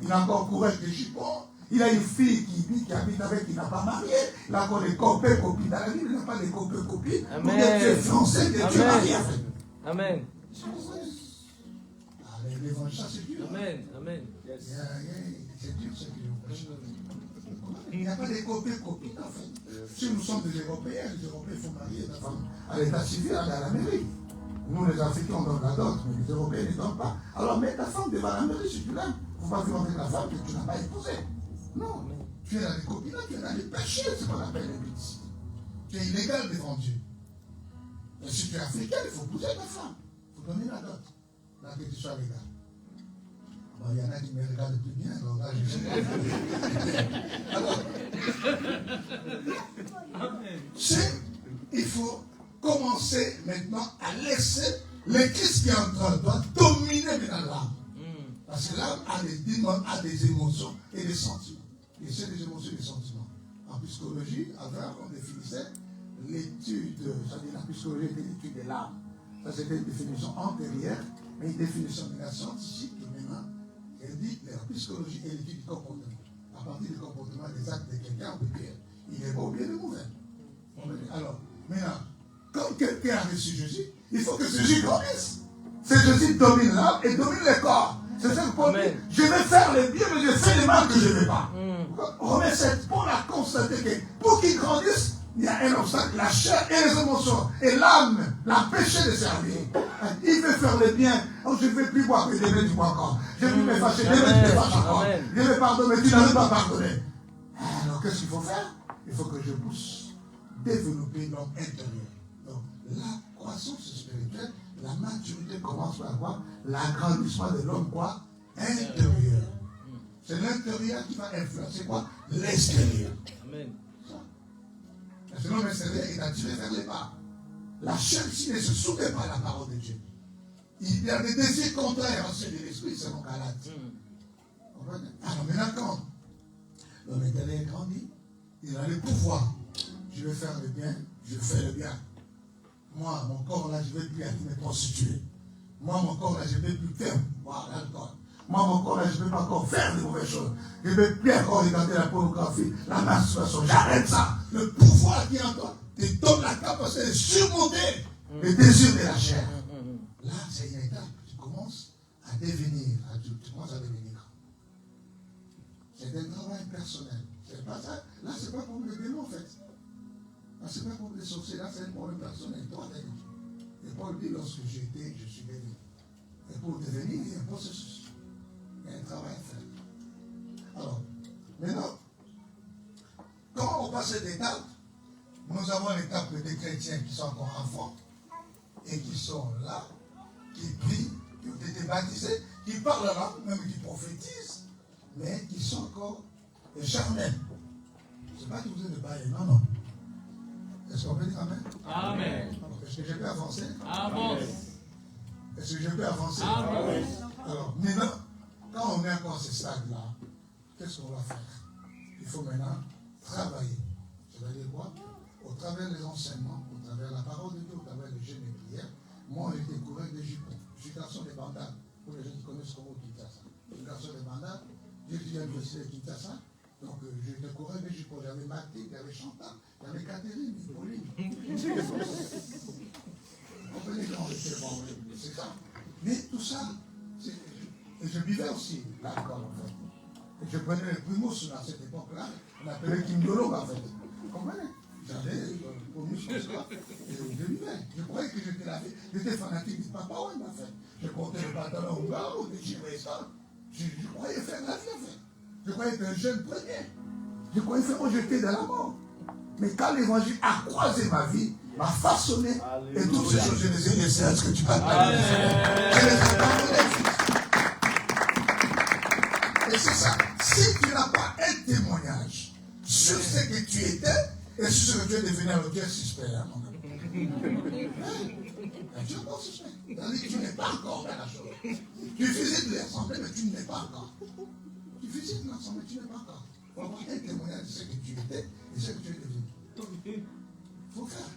Il a encore couru avec des jupons. Il a une fille qui habite avec, qui n'a pas marié. Il a encore des copains, copines. Dans la Bible, il n'a pas des copains, copines. Amen. Ou des dieux français, des dieux mariés en fait. Amen. L'évangile, c'est dur. Amen. Amen. Yes. C'est dur ce que je vous. Il n'y a pas des copains, copines en fait. Si nous sommes des Européens, les Européens font marier la femme à l'état civil, à la mairie. Nous, les Africains, on donne la dot, mais les Européens ne donnent pas. Alors, mets ta femme devant la mairie si tu l'aimes. Il ne faut pas vivre avec la femme que tu n'as pas épousée. Non. Tu es dans les copinats, tu es dans les péchés, c'est ce qu'on appelle les bêtises. Tu es illégal devant Dieu. Et si tu es africain, il faut épouser ta femme. Il faut donner la dot. Là, que tu sois légal. Bon, il y en a qui me regardent plus bien, alors là, je sais. Il faut commencer maintenant à laisser le Christ qui est en train doit dominer maintenant l'âme. Parce que l'âme a des émotions et des sentiments. Et c'est des émotions et des sentiments. En psychologie, avant, on définissait l'étude, c'est-à-dire la psychologie était l'étude de l'âme. Ça, c'était une définition antérieure, mais une définition scientifique qui maintenant, elle dit que la psychologie est l'étude du comportement. À partir du comportement des actes de quelqu'un, on peut dire il est bon ou bien il est mauvais. Alors, maintenant, quand quelqu'un a reçu Jésus, il faut que Jésus grandisse. C'est Jésus qui domine l'âme et domine le corps. C'est ça que Paul dit. Je vais faire le bien, mais je fais le mal que je ne veux pas. Romains 7, Paul a constaté que pour qu'il grandisse, il y a un obstacle, la chair et les émotions. Et l'âme l'empêche de servir. Il veut faire le bien. Oh, je ne vais plus boire, mais je vais du bois encore. Je vais me fâcher, je vais me fâcher encore. Je vais pardonner, mais tu n'arrives pas à pardonner. Alors, qu'est-ce qu'il faut faire? Il faut que je pousse développer l'homme intérieur. Donc, la croissance spirituelle, la maturité commence par quoi? L'agrandissement de l'homme, quoi? Intérieur. C'est l'intérieur qui va influencer quoi? L'extérieur. Amen. Parce que l'homme extérieur est attiré vers les bas. La chair ici ne se souvient pas à la parole de Dieu. Il y a des désirs contraires à ceux de l'esprit, selon Galates. Alors maintenant, quand l'homme intérieur grandit, il a le pouvoir. Je vais faire le bien, je fais le bien. Moi, mon corps là, je ne vais plus aller me prostituer. Moi, mon corps là, je ne vais plus faire boire l'alcool. Moi, mon corps, je ne peux pas encore faire de mauvaises choses. Je ne peux plus encore regarder la pornographie, la masturbation. J'arrête ça. Le pouvoir qui est en toi te donne la capacité de surmonter les désirs de la chair. Là, c'est une étape. Tu commences à devenir adulte. Tu commences à devenir grand. C'est un travail personnel. C'est pas ça. Là, c'est pas comme les démons, en fait. Là, c'est pas comme les sorciers. Là, c'est un problème personnel. Toi, t'as dit. Et Paul dit, lorsque j'étais, je suis béni. Et pour devenir, il y a un processus. Il y a un travail à faire. Alors, maintenant, quand on passe cette étape, nous avons l'étape des chrétiens qui sont encore enfants et qui sont là, qui prient, qui ont été baptisés, qui parlent la langue, même qui prophétisent, mais qui sont encore charnels. Ce n'est pas que vous êtes de bail, non, non. Est-ce qu'on peut dire Amen? Amen. Est-ce que je peux avancer? Amen. Est-ce que je peux avancer? Amen. Alors, maintenant, quand on est encore à ce stade-là, qu'est-ce qu'on va faire? Il faut maintenant travailler. C'est-à-dire quoi? Au travers des enseignements, au travers de la parole de Dieu, au travers des jeûnes et prières, moi j'ai découvert des jupons. Je suis garçon des bandades. Pour les gens qui connaissent comment Kinshasa. Je suis garçon des bandades. J'ai étudié à l'université de Kinshasa. Donc j'ai découvert des jupons. J'avais Mathilde, j'avais Chantal, j'avais Catherine, Pauline. Vous comprenez comment c'est ça. Mais tout ça, et je vivais aussi l'alcool en fait. Et je prenais le primus à cette époque-là, on appelait Kindolo en fait. Vous comprenez? J'allais au primus comme ça, et je vivais. Je croyais que j'étais la vie. J'étais fanatique du Papa Wemba en fait. Je portais le pantalon au gars ou des gilets ça. Je croyais faire la vie en fait. Je croyais être un jeune premier. Je croyais faire rejeter de la mort. Mais quand l'évangile a croisé ma vie, m'a façonné, et toutes ces choses, je les ai laissées. Est-ce que tu parles pas de je les ai abandonnées. Et c'est ça. Si tu n'as pas un témoignage sur ce que tu étais et sur ce que tu es devenu, alors tu es suspect, hein, mon ami. Tu es encore suspect. C'est-à-dire que tu n'es pas encore dans la chose. Tu faisais de l'assemblée, mais tu n'es pas encore. Tu faisais de l'assemblée, mais tu n'es pas encore. Il faut avoir un témoignage de ce que tu étais et ce que tu es devenu. Il faut faire.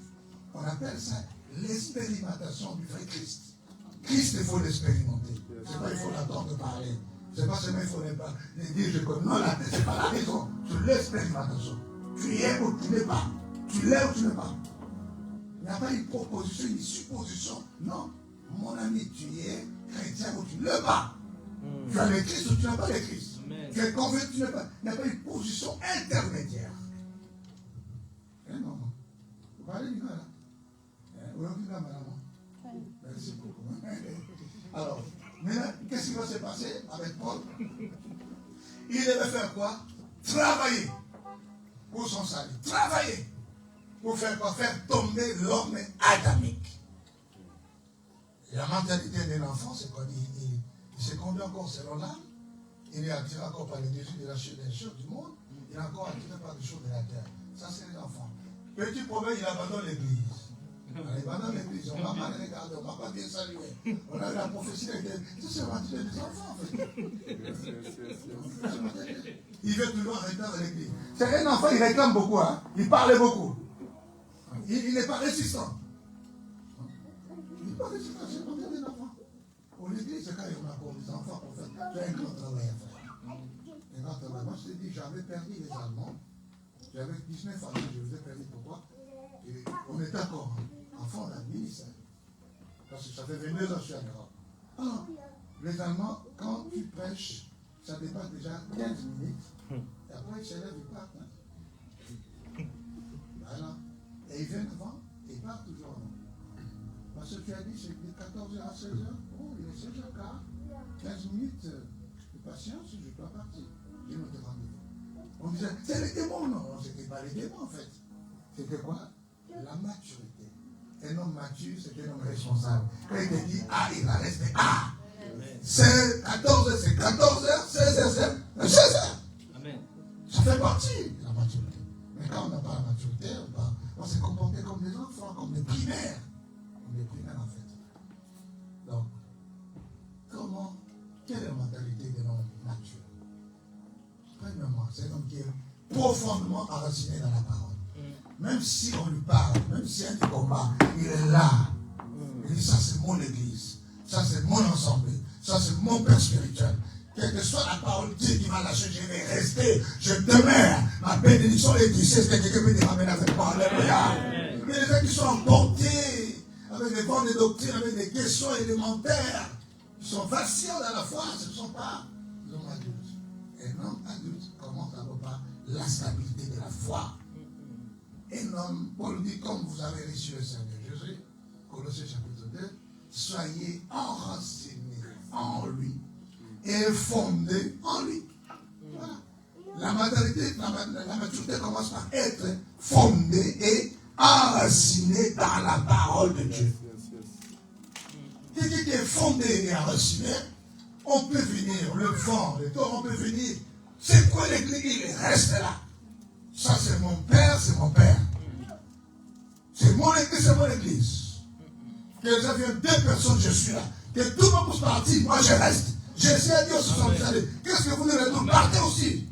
On appelle ça l'expérimentation du vrai Christ. Christ, il faut l'expérimenter. C'est pas il faut l'attendre parler. C'est pas seulement il faut les dire je connais. Non, là, c'est pas la raison. C'est l'expérimentation. Tu es ou tu n'es pas. Tu l'es ou tu n'es pas. Il n'y a pas une proposition, une supposition. Non. Mon ami, tu es chrétien ou tu ne l'es pas. Tu as le Christ ou tu n'as pas le Christ. Tu es convaincu ou tu n'es pas. Il n'y a pas une position intermédiaire. Non. Vous parlez du gars là? Merci beaucoup. Alors, maintenant, qu'est-ce qui va se passer avec Paul? Il devait faire quoi? Travailler pour son salut. Travailler pour faire quoi? Faire tomber l'homme adamique. Et la mentalité d'un enfant, c'est quoi? Il se conduit encore selon l'âme. Il est attiré encore par les désirs de la chair, des choses du monde. Il est encore attiré par les choses de la terre. Ça, c'est les enfants. Petit problème, il abandonne l'église. Il abandonne l'église. On ne va pas les regarder, on ne va pas bien saluer. On a eu la prophétie. Ça, c'est l'identité des enfants, en fait. Il veut toujours arrêter à l'église. C'est un enfant, il réclame beaucoup. Hein? Il parle beaucoup. Il n'est pas résistant. Il n'est pas résistant, c'est le contraire des enfants. Pour l'église, c'est quand il y a encore des enfants, en fait. Tu as un grand travail à faire. Un grand travail. Moi, je te dis, j'avais perdu les Allemands. J'avais 19 ans, je vous ai perdu. Pourquoi? Et on est d'accord. Enfant, on a ministre. Parce que ça fait 22 ans que je suis en Europe. Alors, les Allemands, quand tu prêches, ça dépasse déjà 15 minutes. Et après, ils se lèvent, ils partent. Hein. Voilà. Et ils viennent avant, et ils partent toujours avant. Parce que tu as dit, c'est de 14h à 16h. Oh, il est 16h15. 15 minutes de patience, je dois partir. J'ai notre rendez-vous. On disait, c'est les démons. Non, c'était pas les démons en fait. C'était quoi? La maturité. Un homme mature, c'est un homme responsable. Quand il te dit A, il va rester A. C'est 14h, c'est 14h, 16h, c'est 16h. Amen. Ça fait partie de la maturité. Mais quand on n'a pas la maturité, on s'est comporté comme des enfants, comme des primaires. Comme des primaires en fait. Donc, quelle est la mentalité d'un homme mature? Premièrement, c'est un homme qui est profondément enraciné dans la parole. Même si on lui parle, même s'il y a des combats, il est là. Il dit, ça c'est mon église, ça c'est mon ensemble, ça c'est mon père spirituel. Quelle que soit la parole de Dieu qui va lâcher, je vais rester. Je demeure. Ma bénédiction est ici. Est-ce que quelqu'un peut dire amen avec moi? Alléluia. Mais les gens qui sont emportés avec des formes de doctrine, avec des questions élémentaires, qui sont vacillants dans la foi, ce ne sont pas l'homme adulte. Un homme adulte commence d'abord par la stabilité de la foi. Un homme, Paul dit, comme vous avez reçu le Seigneur Jésus, Colossiens chapitre 2, soyez enracinés en lui et fondés en lui. Voilà. La maturité commence par être fondée et enracinée dans la parole de Dieu. Quelqu'un qui est fondé et enraciné, on peut venir, le vent, le torrent, on peut venir. C'est quoi l'église? Il reste là. Ça, c'est mon père, c'est mon père. C'est mon église, c'est mon église. Que ça vienne 2 personnes, je suis là. Que tout le monde puisse partir, moi je reste. Jésus a dit aux 70 années, qu'est-ce que vous voulez retourner? Partez aussi.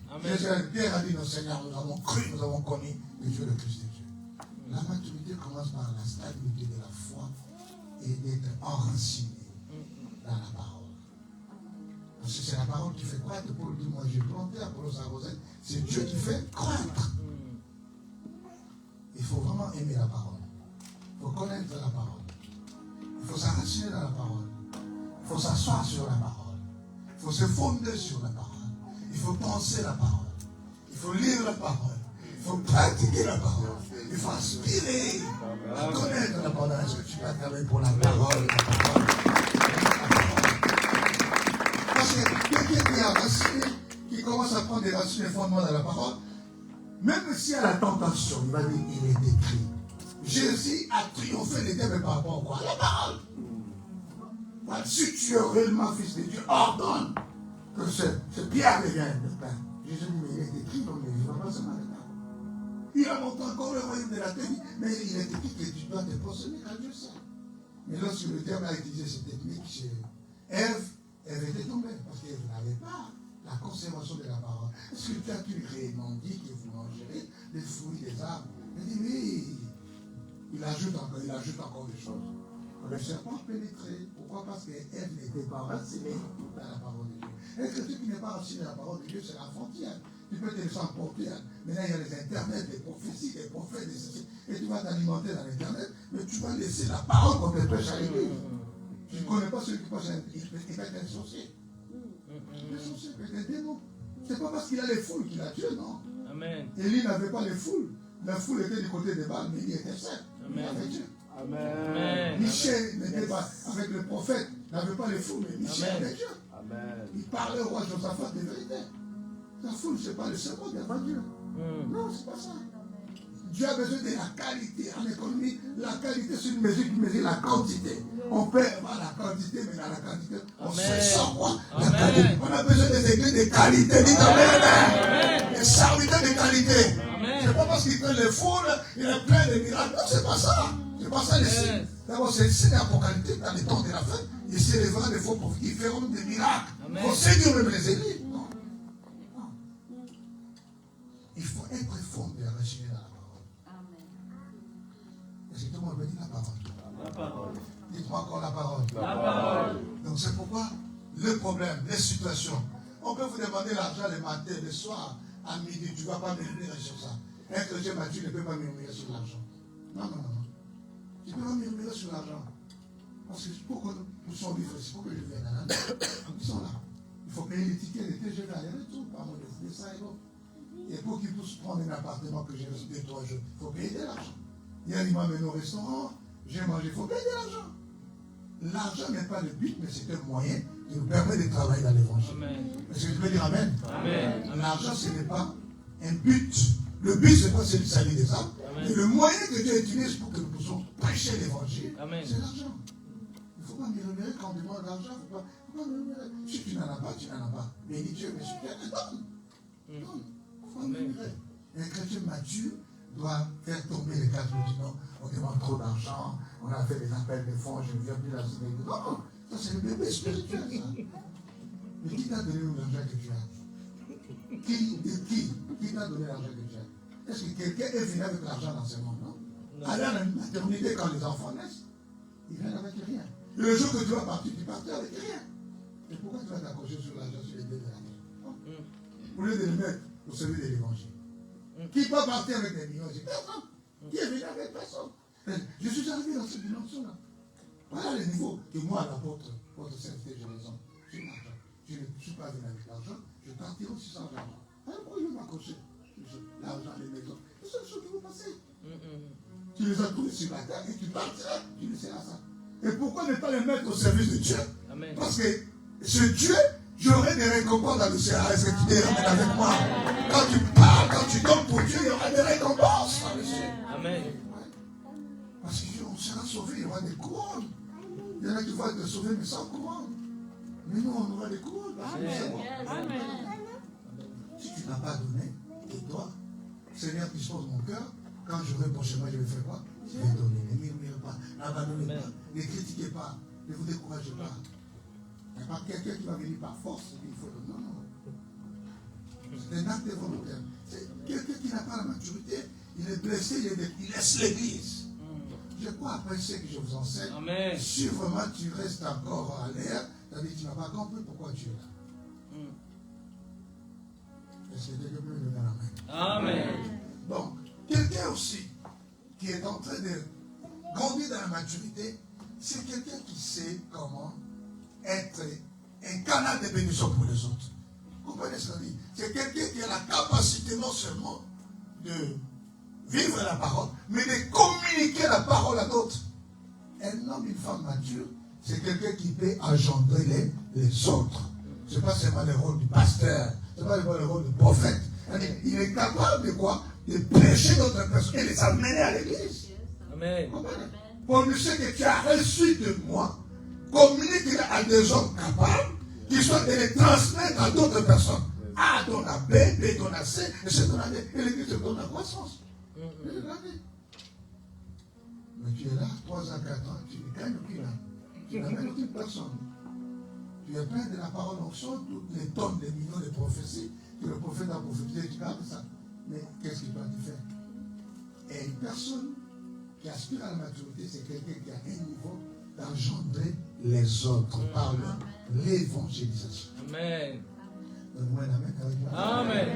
Pierre a dit, non Seigneur, nous avons cru, nous avons connu le Dieu, le Christ de Dieu. La maturité commence par la stabilité de la foi et d'être enraciné dans la parole. Parce que c'est la parole qui fait croître. Paul dit, moi j'ai planté, Apollos arrosé. C'est Dieu qui fait croître. Il faut vraiment aimer la parole. Il faut connaître la parole. Il faut s'enraciner dans la parole. Il faut s'asseoir sur la parole. Il faut se fonder sur la parole. Il faut penser la parole. Il faut lire la parole. Il faut pratiquer la parole. Il faut aspirer à connaître la parole. Est-ce que tu vas travailler pour la parole? Parce que quelqu'un qui est enraciné, qui commence à prendre des racines et fondements dans la parole, même s'il y a la tentation, il va dire, il est écrit. Jésus a triomphé les diables par rapport à quoi? La parole. Voilà, si tu es réellement fils de Dieu, ordonne que ce Pierre devienne le pain. Jésus dit, mais il est écrit, non, mais je ne vais pas se marier. Il a montré encore le royaume de la terre, mais il est écrit que tu dois te procéder à Dieu seul. Mais lorsque le diable a utilisé cette technique chez Ève, Ève était tombée, parce qu'Ève n'avait pas la conservation de la parole. Est-ce que tu as-tu réellement dit que vous mangerez les fruits des arbres? Il dit, oui. Il ajoute encore des choses. Le serpent pénétrait. Pourquoi? Parce qu'Ève n'était pas racinée dans la parole de Dieu. Un chrétien qui n'est pas raciné dans la parole de Dieu, c'est la frontière. Tu peux te laisser emporter. Maintenant, il y a les internets, les prophéties, les prophètes, et tu vas t'alimenter dans l'internet, mais tu vas laisser la parole qu'on te prêche à l'église. Tu ne connais pas celui qui passe il va être un sorcier. Un sorcier peut être un démon. Ce n'est pas parce qu'il a les foules qu'il a Dieu, non. Amen. Élie n'avait pas les foules. La foule était du côté des Baals, mais il était seul. Il avait Dieu. Amen. Michel n'était pas avec le prophète, n'avait pas les foules, mais Michel avait Dieu. Amen. Il parlait au roi Josaphat de vérité. La foule, ce n'est pas le serment devant Dieu. Non, ce n'est pas ça. Dieu a besoin de la qualité. En économie, la qualité, c'est une mesure qui mesure la quantité. On peut avoir la quantité, mais dans la quantité, on se sort quoi? La qualité. On a besoin des églises de qualité. Dites Amen. Des serviteurs de qualité. Ce n'est pas parce qu'il prennent les foules, il est plein de miracles. Non, ce n'est pas ça. Ce n'est pas ça les signes. D'abord, c'est le signe apocalyptique dans les temps de la fin. Il s'élèvera des faux prophètes. Ils feront des miracles. Il faut séduire même les églises. Non. Il faut être fondé à rachiner dans la parole. Amen. Est-ce que tout le monde veut dire la parole? La parole. Dites-moi encore la parole. La parole. Donc c'est pourquoi le problème, les situations. On peut vous demander l'argent le matin, le soir, à midi, tu ne vas pas murmurer sur ça. Un chrétien mature ne peut pas murmurer sur l'argent. Non. Tu ne peux pas murmurer sur l'argent. Parce que pour que nous puissions vivre, c'est pour que je vienne à la ils sont là. Il faut payer les tickets, les TGV, les retours, par mon de ça et l'autre. Et pour qu'ils puissent prendre un appartement que j'ai reçu 2-3 jours, il faut payer de l'argent. Hier, il m'a mené au restaurant, j'ai mangé, il faut payer de l'argent. L'argent n'est pas le but, mais c'est un moyen qui nous permet de travailler dans l'évangile. Est-ce que tu peux dire Amen? Amen. L'argent, ce n'est pas un but. Le but, ce n'est pas celui de salir des âmes. Mais le moyen que Dieu utilise pour que nous puissions prêcher l'évangile, c'est l'argent. Il ne faut pas murmurer quand on demande l'argent. Il ne faut pas murmurer. Si tu n'en as pas, tu n'en as pas. Bénis Dieu, mais si tu en as, donne. Il ne faut pas murmurer. Un chrétien mature doit faire tomber les cartes. Il dit non, on demande trop d'argent, on a fait des appels de fonds, je ne viens plus la semaine. Non, ça c'est le bébé spirituel, ça. Mais qui t'a donné l'argent que tu as? Qui t'a donné l'argent que tu as? Est-ce que quelqu'un est venu avec l'argent dans ce monde, non? Aller à la maternité quand les enfants naissent, ils viennent avec rien. Et le jour que tu vas partir, tu partais avec rien. Mais pourquoi tu vas t'accrocher sur l'argent sur les deux de l'argent? Au lieu de le mettre au service de l'évangile. Qui peut partir avec des millions? C'est personne. Qui est venu avec personne? Je suis arrivé dans cette dimension-là. Voilà le niveau que moi, l'apôtre, votre serviteur, je raison. Sur l'argent. Je ne suis pas venu avec l'argent, je partirai aussi sans l'argent. Alors pourquoi je vais m'accrocher? L'argent, les maisons. C'est la seule chose qui vous passer. Tu les as trouvés sur la terre et tu partiras, tu laisseras ça. Et pourquoi ne pas les mettre au service de Dieu? Amen. Parce que ce Dieu, j'aurai des récompenses dans le ciel. Est-ce que tu te ramènes avec moi? Quand tu parles, quand tu donnes pour Dieu, il y aura des récompenses dans le ciel. Amen. Parce qu'on sera sauvé, il y aura des couronnes. Il y en a qui vont être sauvés, mais sans couronne. Mais nous, on aura des couronnes. Amen. Si tu n'as pas donné, et toi, Seigneur, dispose mon cœur. Quand j'aurai pour chez moi, je vais faire quoi? Je vais donner. Ne murmurez pas, n'abandonnez pas, ne critiquez pas, ne vous découragez pas. Il n'y a pas quelqu'un qui va venir par force et il faut donner. Non, non. C'est un acte volontaire. C'est quelqu'un qui n'a pas la maturité, il est blessé, il laisse l'église. Je crois après ce que je vous enseigne. Amen. Si vraiment tu restes encore à l'air, c'est-à-dire que tu n'as pas compris pourquoi tu es là. Est-ce que quelqu'un peut me donner la main? Amen. Donc, quelqu'un aussi qui est en train de grandir dans la maturité, c'est quelqu'un qui sait comment être un canal de bénédiction pour les autres. Vous comprenez ce qu'on dit? C'est quelqu'un qui a la capacité non seulement de vivre la parole, mais de communiquer la parole à d'autres. Un homme, une femme mature, c'est quelqu'un qui peut engendrer les autres. Ce n'est pas seulement le rôle du pasteur, ce n'est pas seulement le rôle du prophète. Il est capable de quoi? De prêcher d'autres personnes et les amener à l'église. Amen. Pour lui, ce que tu as reçu de moi, communique à des hommes capables qui sont de les transmettre à d'autres personnes. A donne à B, B donne à C, et C donne à D, et l'église te donne la croissance. Mais tu es là, 3 ans, 4 ans, tu ne gagnes plus là. Tu n'amènes aucune personne. Tu es plein de la parole en son, toutes les tonnes, les millions de prophéties que le prophète a prophétisé, tu gardes ça. Mais qu'est-ce qu'il doit te faire? Et une personne qui aspire à la maturité, c'est quelqu'un qui a un niveau d'engendrer les autres par l'évangélisation. Amen. Donne-moi un amen avec moi. Amen.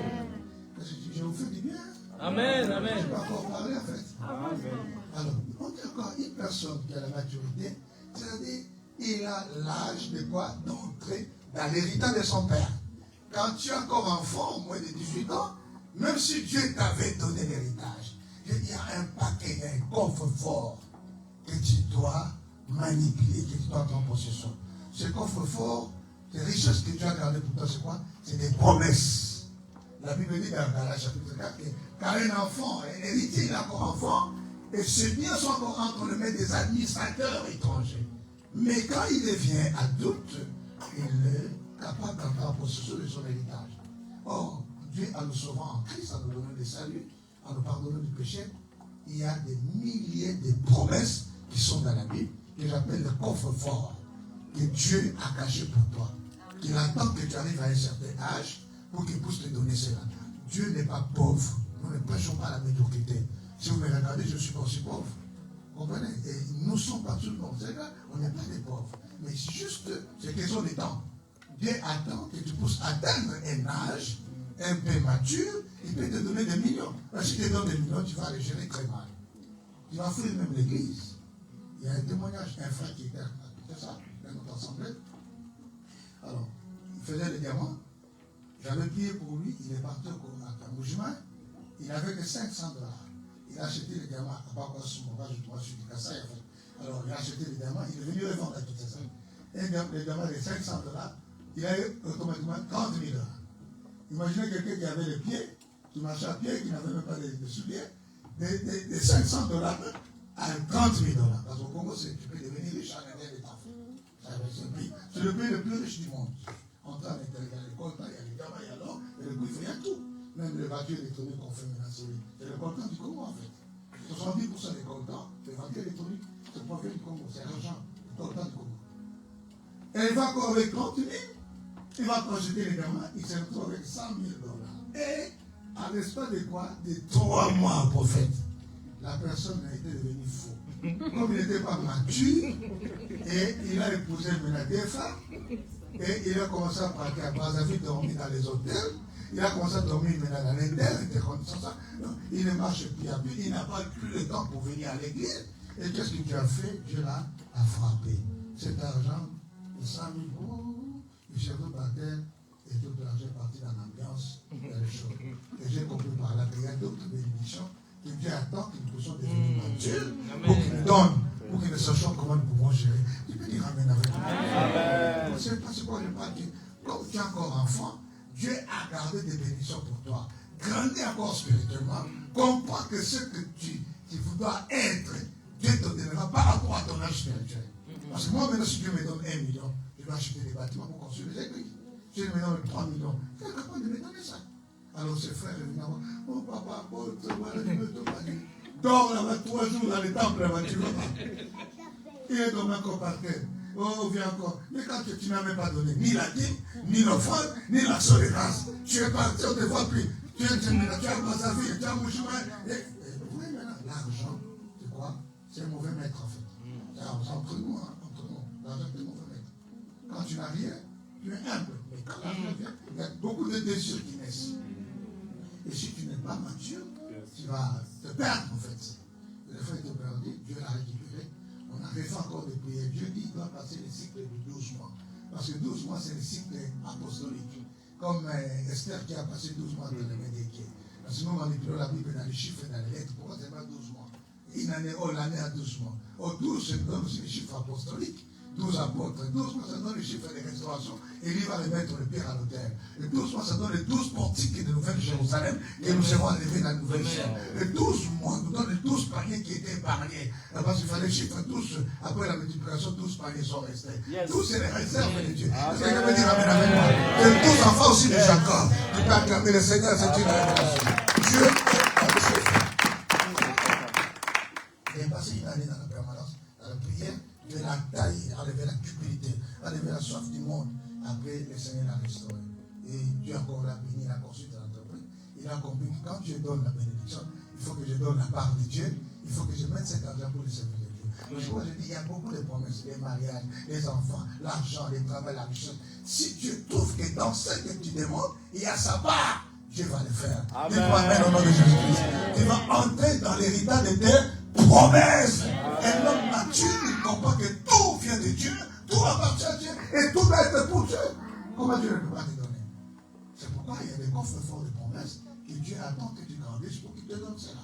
Parce que je vous fais du bien. Amen. Amen. Je ne vais pas encore parler en fait. Amen. Alors, on dit encore une personne qui a la maturité, c'est-à-dire il a l'âge de quoi? D'entrer dans l'héritage de son père. Quand tu es encore enfant, moins de 18 ans, même si Dieu t'avait donné l'héritage, il y a un paquet, un coffre fort que tu dois manipuler, que tu dois avoir en possession. Ce coffre fort, les richesses que Dieu a gardées pour toi, c'est quoi? C'est des promesses. La Bible dit dans Galates chapitre 4 que car un enfant, un héritier, il est encore enfant, et ses biens sont encore entre les mains des administrateurs étrangers. Mais quand il devient adulte, il est capable d'entrer en possession de son héritage. Or, Dieu, en nous sauvant en Christ, en nous donnant le salut, en nous pardonnant du péché, il y a des milliers de promesses qui sont dans la Bible, que j'appelle le coffre fort, que Dieu a caché pour toi. Il attend que tu arrives à un certain âge pour qu'il puisse te donner cela. Dieu n'est pas pauvre. Nous ne prêchons pas la médiocrité. Si vous me regardez, je suis pas aussi pauvre. Vous comprenez? Et nous ne sommes pas tous dans ce cas, on n'est pas des pauvres. Mais c'est juste, c'est question de temps. Dieu attend que tu puisses atteindre un âge un peu mature, il peut te donner des millions. Parce qu'il te donne des millions, tu vas les gérer très mal. Tu vas fuir même l'église. Il y a un témoignage, un frère qui était, c'est ça, dans notre assemblée. Alors, il faisait le diamant. J'avais prié pour lui, il est parti à Moujima. Il n'avait que $500. Il a acheté le diamant à Bakwassou, moi je suis du Kassai en fait. Alors, il a acheté le diamant, il est venu revendre à tout ça. Et le diamant de $500, il a eu automatiquement $30,000. Imaginez quelqu'un qui avait les pieds, qui marchait à pied, qui n'avait même pas de souliers, de $500 à $30,000. Parce qu'au Congo, tu peux devenir riche en un des temps. C'est le pays le plus riche du monde. On entend à l'intérieur, il y a les coltans, il y a les diamants, il y a l'or, et le cuivre, il y a tout. Même les voitures électroniques qu'on fait maintenant, c'est le coltan du Congo en fait. 70% des coltans, les voitures électroniques, c'est le profil du Congo, c'est l'argent, le coltan du Congo. Et il va encore avec 30 000, il va projeter les diamants, il se retrouve avec $100,000. Et à l'espace de quoi? De 3 mois, prophète, la personne a été devenue fou. Comme il n'était pas mature, et il a épousé maintenant des femmes, Et il a commencé à pratiquer. À Brazzaville, dormir dans les hôtels. Il a commencé à dormir maintenant dans les terres. Il ne marche plus à pied. Il n'a pas plus le temps pour venir à l'église. Et qu'est-ce que Dieu a fait? Dieu l'a frappé. Cet argent, 100 000 euros, il s'est tout par terre. Et tout l'argent est parti dans l'ambiance, dans les choses. Et j'ai compris par là qu'il y a d'autres bénédictions que Dieu attend que nous puissions devenir matures pour qu'il nous donne, pour que nous sachions comment nous pouvons gérer. Tu peux dire Amen avec moi. C'est parce que je parle que comme tu es encore enfant, Dieu a gardé des bénédictions pour toi. Grandis encore spirituellement. Comprends que ce que tu dois être, Dieu te donnera par rapport à ton âge spirituel. Parce que moi, maintenant, si Dieu me donne 1 million, je dois acheter des bâtiments pour construire des églises. Si je me donne 3 millions, tu es capable de me donner ça. Alors ses frères viennent voir, mon papa, voilà, je me donne pas. Dors là-bas 3 jours dans les temples, là-bas, tu vois pas. Il est dormi encore par terre. Oh, viens encore. Mais quand tu n'as même pas donné ni la dîme, ni l'offrande, ni l'action de grâce, tu es parti, on ne te voit plus. Tu as Brazzaville, tu as Mouchouin. Vous voyez maintenant, l'argent, c'est quoi? C'est un mauvais maître en fait. Alors, c'est entre nous, l'argent est un mauvais maître. Quand tu n'as rien, tu es humble. Mais quand l'argent vient, il y a beaucoup de désirs qui naissent. Et si tu n'es pas mature, tu vas te perdre en fait. Le frère de perdu, Dieu l'a récupéré. On a fait encore de prier. Dieu dit qu'il doit passer le cycle de 12 mois. Parce que 12 mois, c'est le cycle apostolique. Comme Esther qui a passé 12 mois dans le Médéquet. Parce que nous, on manipule la Bible dans les chiffres et dans les lettres. Pourquoi c'est pas 12 mois? Une année, l'année à 12 mois. Au 12, ça donne aussi les chiffres apostoliques. 12 apôtres. 12 mois, ça donne les chiffres de restauration. Et lui va remettre le pierre à l'autel. Le 12 mois, ça donne les 12 portiques de Nouvelle Jérusalem. Et nous serons enlevés dans la nouvelle chair. Le 12 mois nous donne les 12 paniers qui étaient épargnés. Parce qu'il fallait chiffre 12. Après la multiplication, 12 paniers sont restés. 12, c'est les réserves de Dieu. Est-ce que je veux dire Amen avec moi? C'est 12 enfants aussi de Jacob. Tu peux acclamer le Seigneur, c'est une révélation. Dieu est obsédé. Il est passé une année dans la permanence, dans la prière. De la taille, enlever la cupidité, enlever la soif du monde. Après, le Seigneur l'a restauré. Et Dieu encore l'a béni, il a construit l'entreprise. Il a compris que quand Dieu donne la bénédiction, il faut que je donne la part de Dieu. Il faut que je mette cet argent pour le service de Dieu. Donc, je dis, il y a beaucoup de promesses, les mariages, les enfants, l'argent, les travaux, la richesse. Si Dieu trouve que dans ce que tu demandes, il y a sa part, Dieu va le faire. Dis-moi Amen au nom de Jésus-Christ. Tu vas entrer dans l'héritage de tes promesses. Un homme mature, il comprend que tout vient de Dieu, tout appartient à Dieu, et tout doit être pour Dieu. Comment Dieu ne peut pas te donner? C'est pourquoi il y a des coffres forts de promesses que Dieu attend que tu grandisses pour qu'il te donne cela.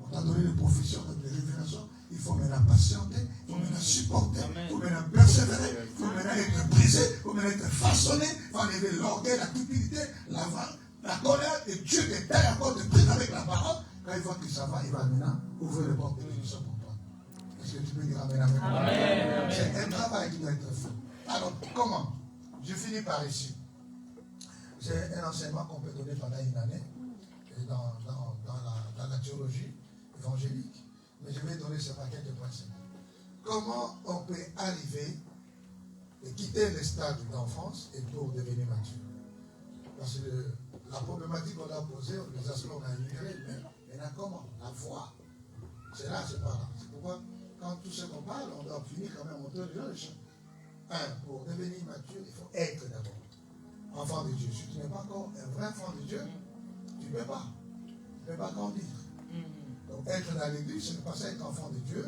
On t'a donné des professions, des révélations. Il faut maintenant patienter, il faut maintenant supporter, il faut maintenant persévérer, il faut maintenant être brisé, il faut maintenant être façonné, il faut enlever l'orgueil, la cupidité, la colère, et Dieu te taille encore de prise avec la parole. Quand il voit que ça va, il va maintenant ouvrir les portes de bénédiction pour toi. Est-ce que tu peux dire Amen, Amen, Amen. C'est un travail qui doit être fait. Alors, comment? Je finis par ici. C'est un enseignement qu'on peut donner pendant une année dans la théologie évangélique. Mais je vais donner ce paquet de principes. Comment on peut arriver et quitter le stade d'enfance et pour devenir mature? Parce que la problématique qu'on a posée, les aspects qu'on a énumérés, mais maintenant comment? La foi. C'est là, c'est pas là. C'est pourquoi, quand tout ce qu'on parle, on doit finir quand même en monter le champ. Pour devenir mature, il faut être d'abord enfant de Dieu. Si tu n'es pas encore un vrai enfant de Dieu, tu ne peux pas. Tu ne peux pas grandir. Donc être dans l'église, ce n'est pas ça être enfant de Dieu.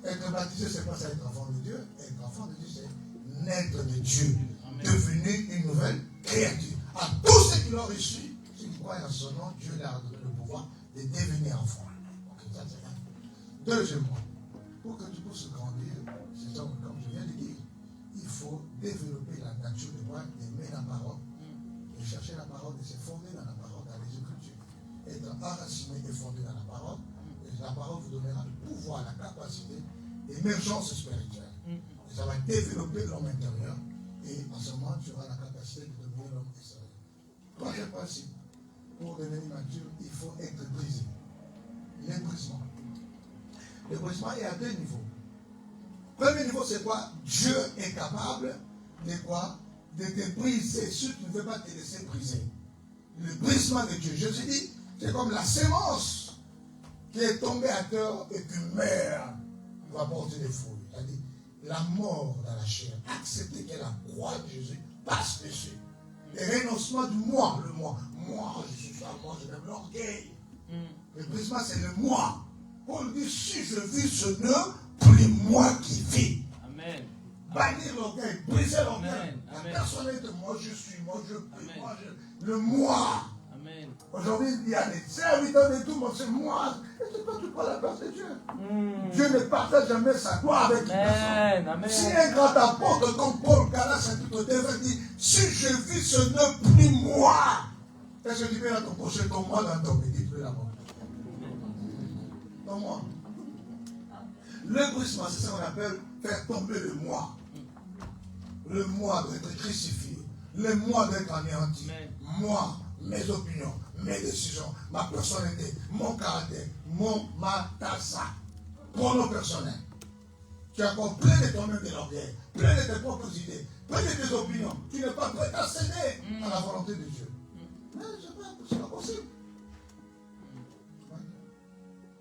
Être baptisé, ce n'est pas ça être enfant de Dieu. Être enfant de Dieu, c'est naître de Dieu. Devenir une nouvelle créature. À tous ceux qui l'ont reçu, ceux qui croient en son nom, Dieu leur a donné le pouvoir de devenir enfant. Ok, ça c'est rien. Deuxièmement, pour que tu puisses grandir, c'est comme je viens de dire, il faut développer la nature de moi, d'aimer la parole, de chercher la parole, de se fonder dans la parole, dans les Écritures. Être enraciné et fondé dans la parole, et la parole vous donnera le pouvoir, la capacité d'émergence spirituelle. Et ça va développer l'homme intérieur, et en ce moment, tu auras la capacité de devenir l'homme extérieur. Troisième principe, pour devenir mature, il faut être brisé. Le brisement. Le brisement est à deux niveaux. Premier niveau, c'est quoi? Dieu est capable de quoi? De te briser si tu ne veux pas te laisser briser. Le brisement de Dieu. Jésus dit, c'est comme la sémence qui est tombée à terre et qui meurt. Il va porter des fruits. C'est-à-dire, la mort dans la chair, accepter que la croix de Jésus passe dessus. Le renoncement du moi, le moi. Moi, je suis ça, moi, je l'aime l'orgueil. Le brisement, c'est le moi. Paul dit, si je vis ce nœud, plus moi qui vis. Amen. Bannir l'orgueil, briser l'orgueil. La personnalité, moi je suis, moi je prie, moi je... Le moi. Amen. Aujourd'hui, il y a des serviteurs de tout, moi c'est moi. Et tu peux pas la place de Dieu. Dieu ne partage jamais sa gloire avec une personne. Amen. Si un grand apôtre comme Paul Calas dit, si je vis ce nœud, plus moi. Est-ce que tu mets dans ton prochain ton moi dans ton médite, plus là-bas. Ton moi. Le brisement, c'est ça qu'on appelle faire tomber le moi. Le moi doit être crucifié. Le moi doit être anéanti. Moi, mes opinions, mes décisions, ma personnalité, mon caractère, ma tassa. Pronom personnel. Tu es encore plein de toi-même de l'orgueil, plein de tes propres idées, plein de tes opinions. Tu n'es pas prêt à céder à la volonté de Dieu. Mais c'est pas possible.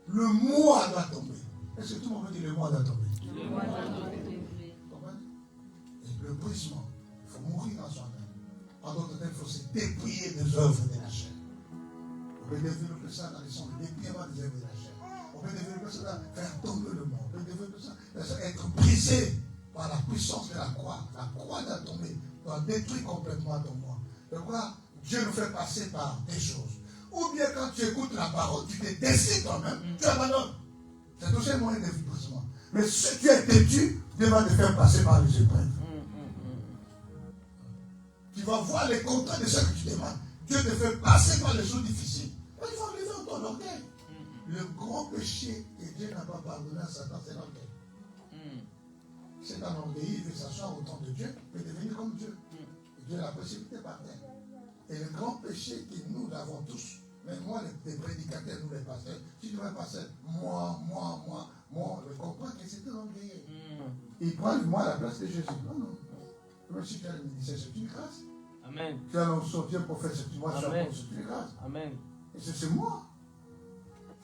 Le moi doit tomber. Est-ce que tout le monde dit le moi doit tomber? Le moi doit tomber. Et le brisement, il faut mourir dans soi-même. En d'autres termes, il faut se dépouiller des œuvres de la chair. On peut développer ça dans les sons, le dépouillement des œuvres de la chair. On peut développer ça dans faire tomber le monde. On peut développer ça dans être brisé par la puissance de la croix. La croix doit tomber, doit détruire complètement ton moi. De quoi Dieu nous fait passer par des choses. Ou bien quand tu écoutes la parole, tu te décides toi-même, tu abandonnes. C'est aussi un moyen de brisement. Mais si tu es têtu, Dieu va te faire passer par les épreuves. Tu vas voir les contrats de ce que tu demandes. Dieu te fait passer par les choses difficiles. Et tu vas enlever en ton orgueil. Le grand péché que Dieu n'a pas pardonné à Satan, c'est l'orgueil. C'est un orgueil, il veut s'asseoir au temps de Dieu, il peut devenir comme Dieu. Et Dieu a la possibilité par terre. Et le grand péché que nous avons tous, même moi, les prédicateurs, nous les pasteurs, si tu vas passer moi, je comprends que c'est un orgueil. Il prend le moi à la place de Jésus. Non. Même si tu as le ministère, c'est une grâce. Amen. Tu as sorti un prophète, c'est une grâce. C'est une grâce. Amen. Et c'est moi.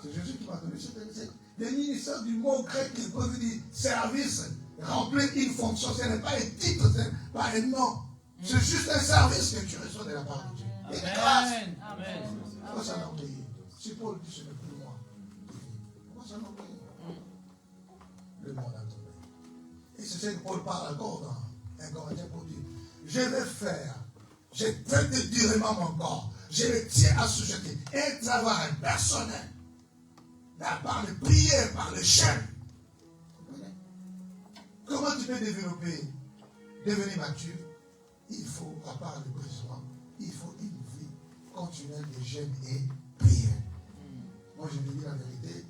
C'est Jésus qui m'a donné cette. Le ministère du mot grec qui peut dire service, remplir une fonction. Ce n'est pas un titre, ce n'est pas un nom. C'est juste un service que tu reçois de la part de Dieu. Et une grâce. Amen. Pourquoi ça l'orgueil? Si Paul dit ce n'est plus moi. Pourquoi ça l'orgueil? Le monde a tombé. Et c'est ce que Paul parle encore dans 1 Corinthiens pour dire, je vais faire, je traite durement mon corps, je le tiens à assujetti, un travail personnel, par les prières, par les chaînes. Comment tu peux devenir mature? Il faut, à part le brisement, il faut une vie continuelle de jeûne et prière. Moi, je te dis la vérité,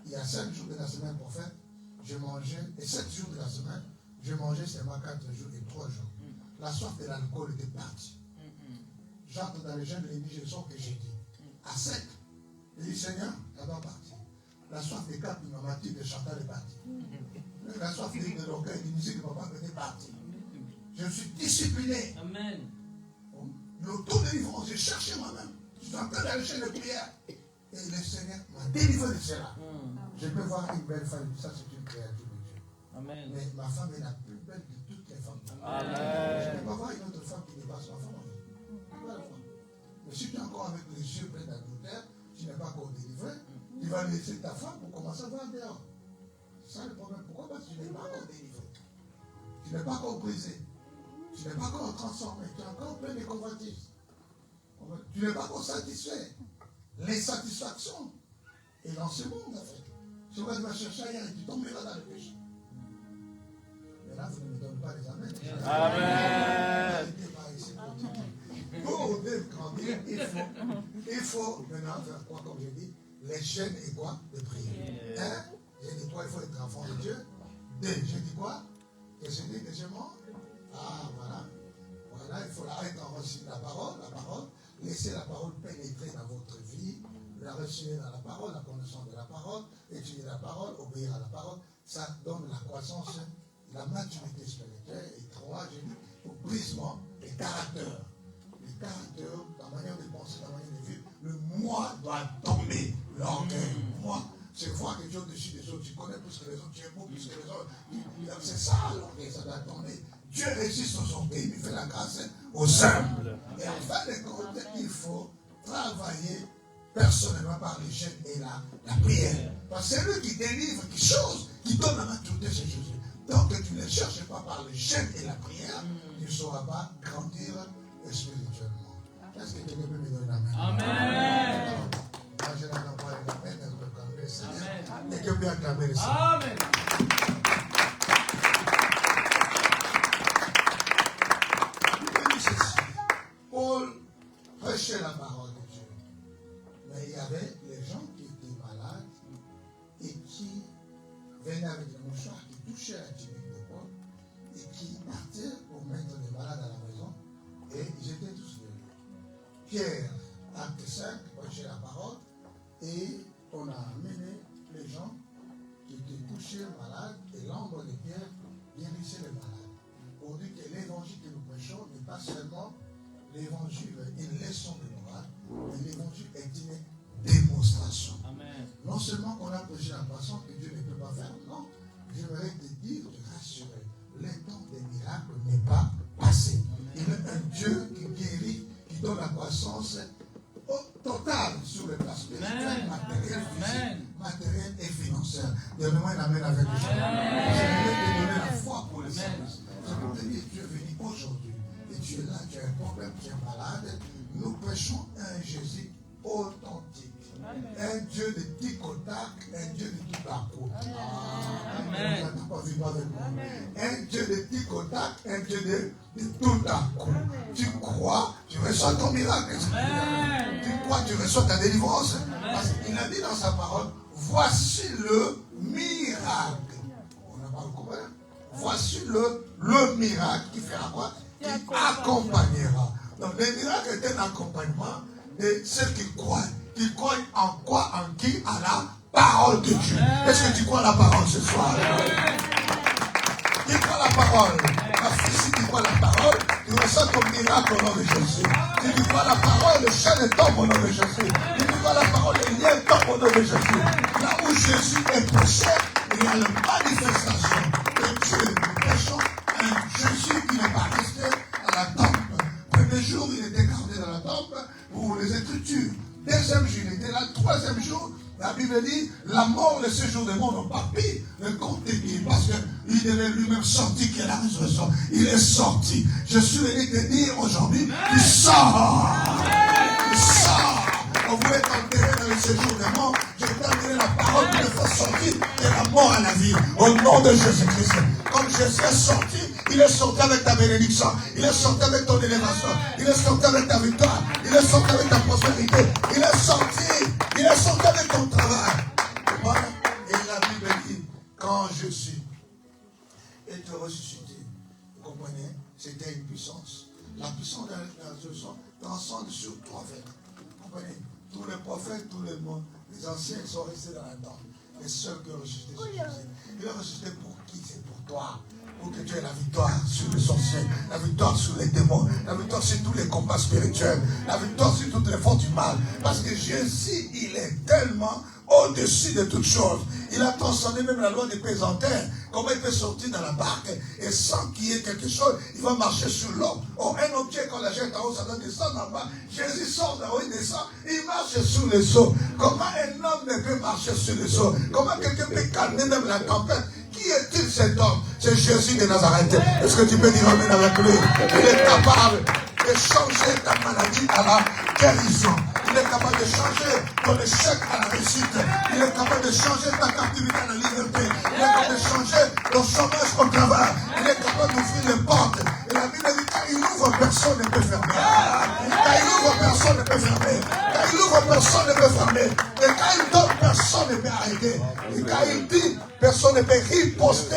il y a 5 jours de la semaine prophète, je mangeais, et 7 jours de la semaine, je mangeais seulement 4 jours et 3 jours. La soif de l'alcool était partie. J'entre dans les jeunes, les je sens que j'ai dit. À sec, je dis Seigneur, ça va partir. La soif des capes, ma matinée de Chantal est partie. La soif de l'orgueil, de musique de papa est partie. Je me suis discipliné. Amen. L'autodélivrance, j'ai cherché moi-même. Je suis en train d'aller chez les prières. Et le Seigneur m'a délivré de cela. Je peux voir une belle femme, ça c'est une créature de Dieu. Amen. Mais ma femme est la plus belle de toutes les femmes. Amen. Je ne peux pas voir une autre femme qui dépasse ma femme. Mais si tu es encore avec les yeux pleins d'adultère, tu n'es pas encore délivré, tu vas laisser ta femme pour commencer à voir dehors. C'est ça le problème. Pourquoi? Parce que tu n'es pas encore délivré. Tu n'es pas encore brisé. Tu n'es pas encore transformé. Tu es encore plein de convoitises. Tu n'es pas encore satisfait. L'insatisfaction est dans ce monde, en fait. C'est pourquoi tu vas chercher ailleurs et tu tomberas dans le péché. Mais là, vous ne me donnez pas les amens. Amen. Pour grandir, il faut maintenant faire quoi, comme j'ai dit, les chaînes et quoi? De prière. Hein? J'ai dit quoi? Il faut être enfant de Dieu. J'ai dit quoi? Qu'est-ce que j'ai dit? Deuxièmement? Ah, voilà. Voilà, il faut être enraciné la parole. Laissez la parole pénétrer dans votre vie. La recevoir dans la parole, la connaissance de la parole, étudier la parole, obéir à la parole. Ça donne la croissance, la maturité spirituelle. Et 3, j'ai dit, au brisement, les caractères. Les caractères, la manière de penser, la manière de vivre. Le moi doit tomber. L'orgueil. Moi, c'est voir quelque chose dessus des autres. Tu connais plus que les autres, tu es beau plus que les autres. C'est ça l'orgueil, ça doit tomber. Dieu résiste aux orgueils, il fait la grâce aux humbles. Et en fin de compte, il faut travailler personnellement par les chaînes et la prière. Parce que c'est lui qui délivre, qui chose, qui donne la maturité, c'est Jésus. Tant que tu ne cherches pas par les chaînes et la prière, tu ne sauras pas grandir spirituellement. Est-ce que quelqu'un peut me donner la main? Amen. Moi, je n'entends pas la main, mais je peux acclamer le Seigneur. Quelqu'un peut acclamer le Seigneur. Amen. Il dit ceci. Paul prêchait la parole de Dieu. Mais il y avait les gens qui étaient malades et qui venaient avec le mouchoir, qui touchaient la tunique de Paul et qui partaient pour mettre les malades à la maison et ils étaient tous guéris. Pierre, acte 5, prêchait la parole et on a amené les gens qui étaient touchés, malades et l'ombre de Pierre guérissait les malades. Pour dire que l'évangile que nous prêchons n'est pas seulement l'évangile, une leçon de morale, mais l'évangile est une démonstration. Amen. Non seulement qu'on a prêché la façon que Dieu ne peut pas faire, non. J'aimerais te dire, te rassurer, le temps des miracles n'est pas passé. Il est un Dieu qui guérit, qui donne la croissance totale sur le plan spirituel, matériel, physique, matériel et financier. Donne-moi une amène avec les gens. J'aimerais te donner la foi pour le service. C'est pour te dire, tu es venu aujourd'hui et tu es là, tu as un problème, tu es malade. Nous prêchons un Jésus authentique. Un Dieu de tic au tac, un Dieu de tout à coup. Amen. Un Dieu de tic au tac, un Dieu de tout à coup. Tu crois, tu reçois ton miracle. Tu crois, tu reçois ta délivrance. Parce qu'il a dit dans sa parole, voici le miracle. On n'a pas le combien. Voici le miracle qui fera quoi? Qui accompagnera. Donc le miracle est un accompagnement de ceux qui croient. Qui croient en quoi? En qui? À la parole de Dieu. Est-ce que tu crois à la parole ce soir? Qui croit à la parole? Ma fille, si tu crois à la parole, tu reçois ton miracle au nom de Jésus. Si tu crois à la parole, le chaîne tombe au nom de Jésus. Si tu crois à la parole, le lien tombe au nom de Jésus. Là où Jésus est prêché, il y a la manifestation de Dieu. Nous prêchons un Jésus qui n'est pas resté à la tombe. Premier jour, il était gardé dans la tombe pour les Écritures. Deuxième jour, il était là. Troisième jour, la Bible dit, la mort de ce jour de monde n'ont pas pris le compte des pieds parce qu'il devait lui-même sortir qu'il y a la résurrection. Il est sorti. Je suis venu te dire aujourd'hui, il sort. Il sort. On voulait t'enterrer dans le séjour des morts. Je vais t'amener la parole qui te fait sortir de la mort à la vie. Au nom de Jésus-Christ. Comme Jésus est sorti, il est sorti avec ta bénédiction. Il est sorti avec ton élévation. Il est sorti avec ta victoire. Il est sorti avec ta prospérité. Il est sorti avec ton travail. Voilà. Et la Bible dit, quand Jésus est ressuscité, vous comprenez, c'était une puissance. La puissance de la résurrection transcende sur 3 veines. Vous comprenez? Tous les prophètes, tous les mots, les anciens sont restés dans la tombe. Les seuls qui ont ressuscité, c'est Jésus. Il a ressuscité pour qui? C'est pour toi. Pour que tu aies la victoire sur les sorciers, la victoire sur les démons, la victoire sur tous les combats spirituels, la victoire sur toutes les forces du mal. Parce que Jésus, il est tellement au-dessus de toutes choses. Il a transcendé même la loi des pesanteurs. Comment il peut sortir dans la barque et sans qu'il y ait quelque chose, il va marcher sur l'eau. Oh, un objet, quand la jette en haut, ça doit descendre en bas. Jésus sort d'en haut, il descend, il marche sur les eaux. Comment un homme ne peut marcher sur les eaux? Comment quelqu'un peut calmer même la tempête? Qui est-il cet homme? C'est Jésus de Nazareth. Est-ce que tu peux dire amen avec lui? Il est capable de changer ta maladie à la guérison. Il est capable de changer ton échec à la réussite. Il est capable de changer ta captivité à la liberté. Il est capable de changer ton chômage au travail. Il est capable d'ouvrir les portes. Et la Bible dit, quand il ouvre, personne ne peut fermer. Quand il ouvre, personne ne peut fermer. Quand il ouvre, personne ne peut fermer. Et quand il donne, personne ne peut arrêter. Et quand il dit, personne ne peut riposter.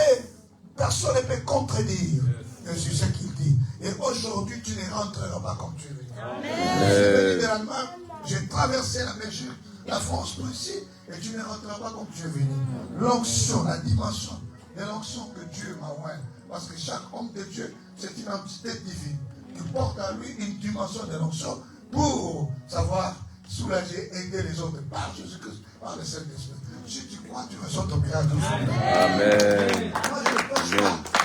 Personne ne peut contredire. Et c'est ce qu'il dit. Et aujourd'hui, tu ne rentreras pas comme tu es venu. Je suis venu de l'Allemagne, j'ai traversé la Belgique, la France pour ici, et tu ne rentreras pas comme tu es venu. L'onction, la dimension de l'onction que Dieu m'a ouvert. Parce que chaque homme de Dieu, c'est une entité divine qui porte à lui une dimension de l'onction pour savoir soulager, aider les autres par Jésus-Christ, par le Saint-Esprit. Si tu crois, tu reçois ton miracle. Amen. Moi, je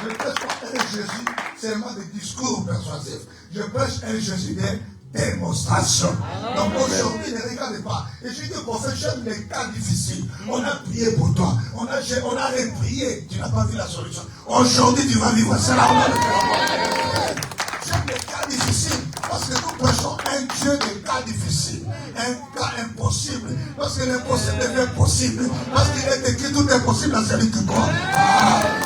ne prêche pas un Jésus seulement des discours persuasifs. Je prêche un Jésus des démonstrations. Donc aujourd'hui, ne regardez pas. Et je dis au prophète, j'aime les cas difficiles. On a prié pour toi. On a reprié. Tu n'as pas vu la solution. Aujourd'hui, tu vas vivre. C'est là où on a le faire. J'aime les cas difficiles. Parce que nous prêchons un Dieu des cas difficiles. Un cas impossible. Parce que l'impossible devient possible. Parce qu'il est écrit, tout est possible à celui qui croit.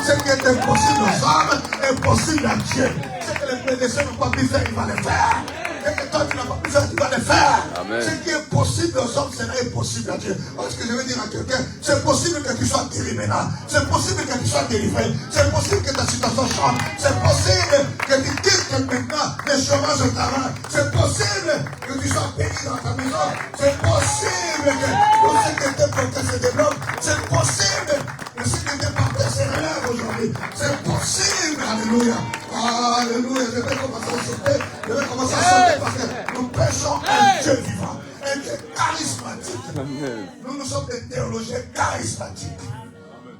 Ce qui est impossible aux hommes, impossible à Dieu. Ce que les prédécesseurs n'ont pas pu faire, il va le faire. Et que toi, tu n'as pas pu faire, tu vas le faire. Amen. Ce qui est possible aux hommes, sera impossible à Dieu. Alors, ce que je veux dire à quelqu'un, c'est possible que tu sois guéri maintenant. C'est possible que tu sois délivré. C'est possible que ta situation change. C'est possible que tu quittes maintenant les chômages au travail. C'est possible que tu sois béni dans ta maison. C'est possible que tout ce qui était porté se développe. C'est possible que ce qui était porté se relève aujourd'hui. C'est possible. Alléluia. Alléluia. Je vais commencer à sauter. Je vais commencer à sauter parce que nous prêchons un Dieu vivant. Un Dieu charismatique. Amen. Nous sommes des théologiens charismatiques.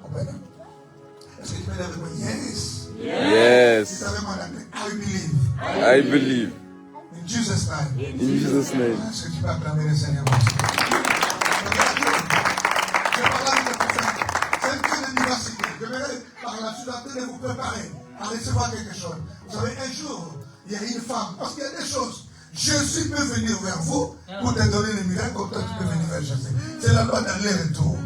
Comprenez? Est-ce que tu peux dire avec moi? Yes. Yes. Si tu avais mal appelé, I believe. I believe. In Jesus' name. In Jesus' name. Est-ce que tu peux acclamer le Seigneur? Je parle avec le prophète. C'est un Dieu d'université. Je vais par la suite en train de vous préparer à recevoir quelque chose. Vous savez, un jour, il y a une femme. Parce qu'il y a des choses. Jésus peut venir vers vous pour te donner le miracle, comme toi tu peux venir vers Jésus. C'est la loi d'aller-retour.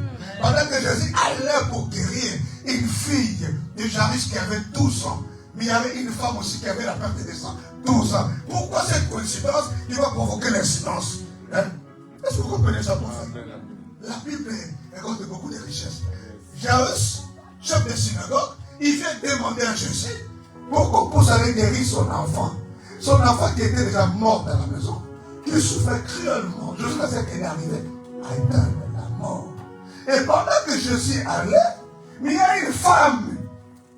Pendant que Jésus allait pour guérir une fille de Jairus qui avait 12 ans, mais il y avait une femme aussi qui avait la perte de sang, 12 ans. Pourquoi cette coïncidence qui va provoquer l'incidence? Est-ce que vous comprenez ça, prophète? La Bible raconte beaucoup de richesses. Jairus, chef de synagogue, il vient demander à Jésus pour qu'on puisse aller guérir son enfant. Son enfant qui était déjà mort dans la maison, qui souffrait cruellement jusqu'à ce qu'il est arrivé à éteindre la mort. Et pendant que Jésus allait, il y a une femme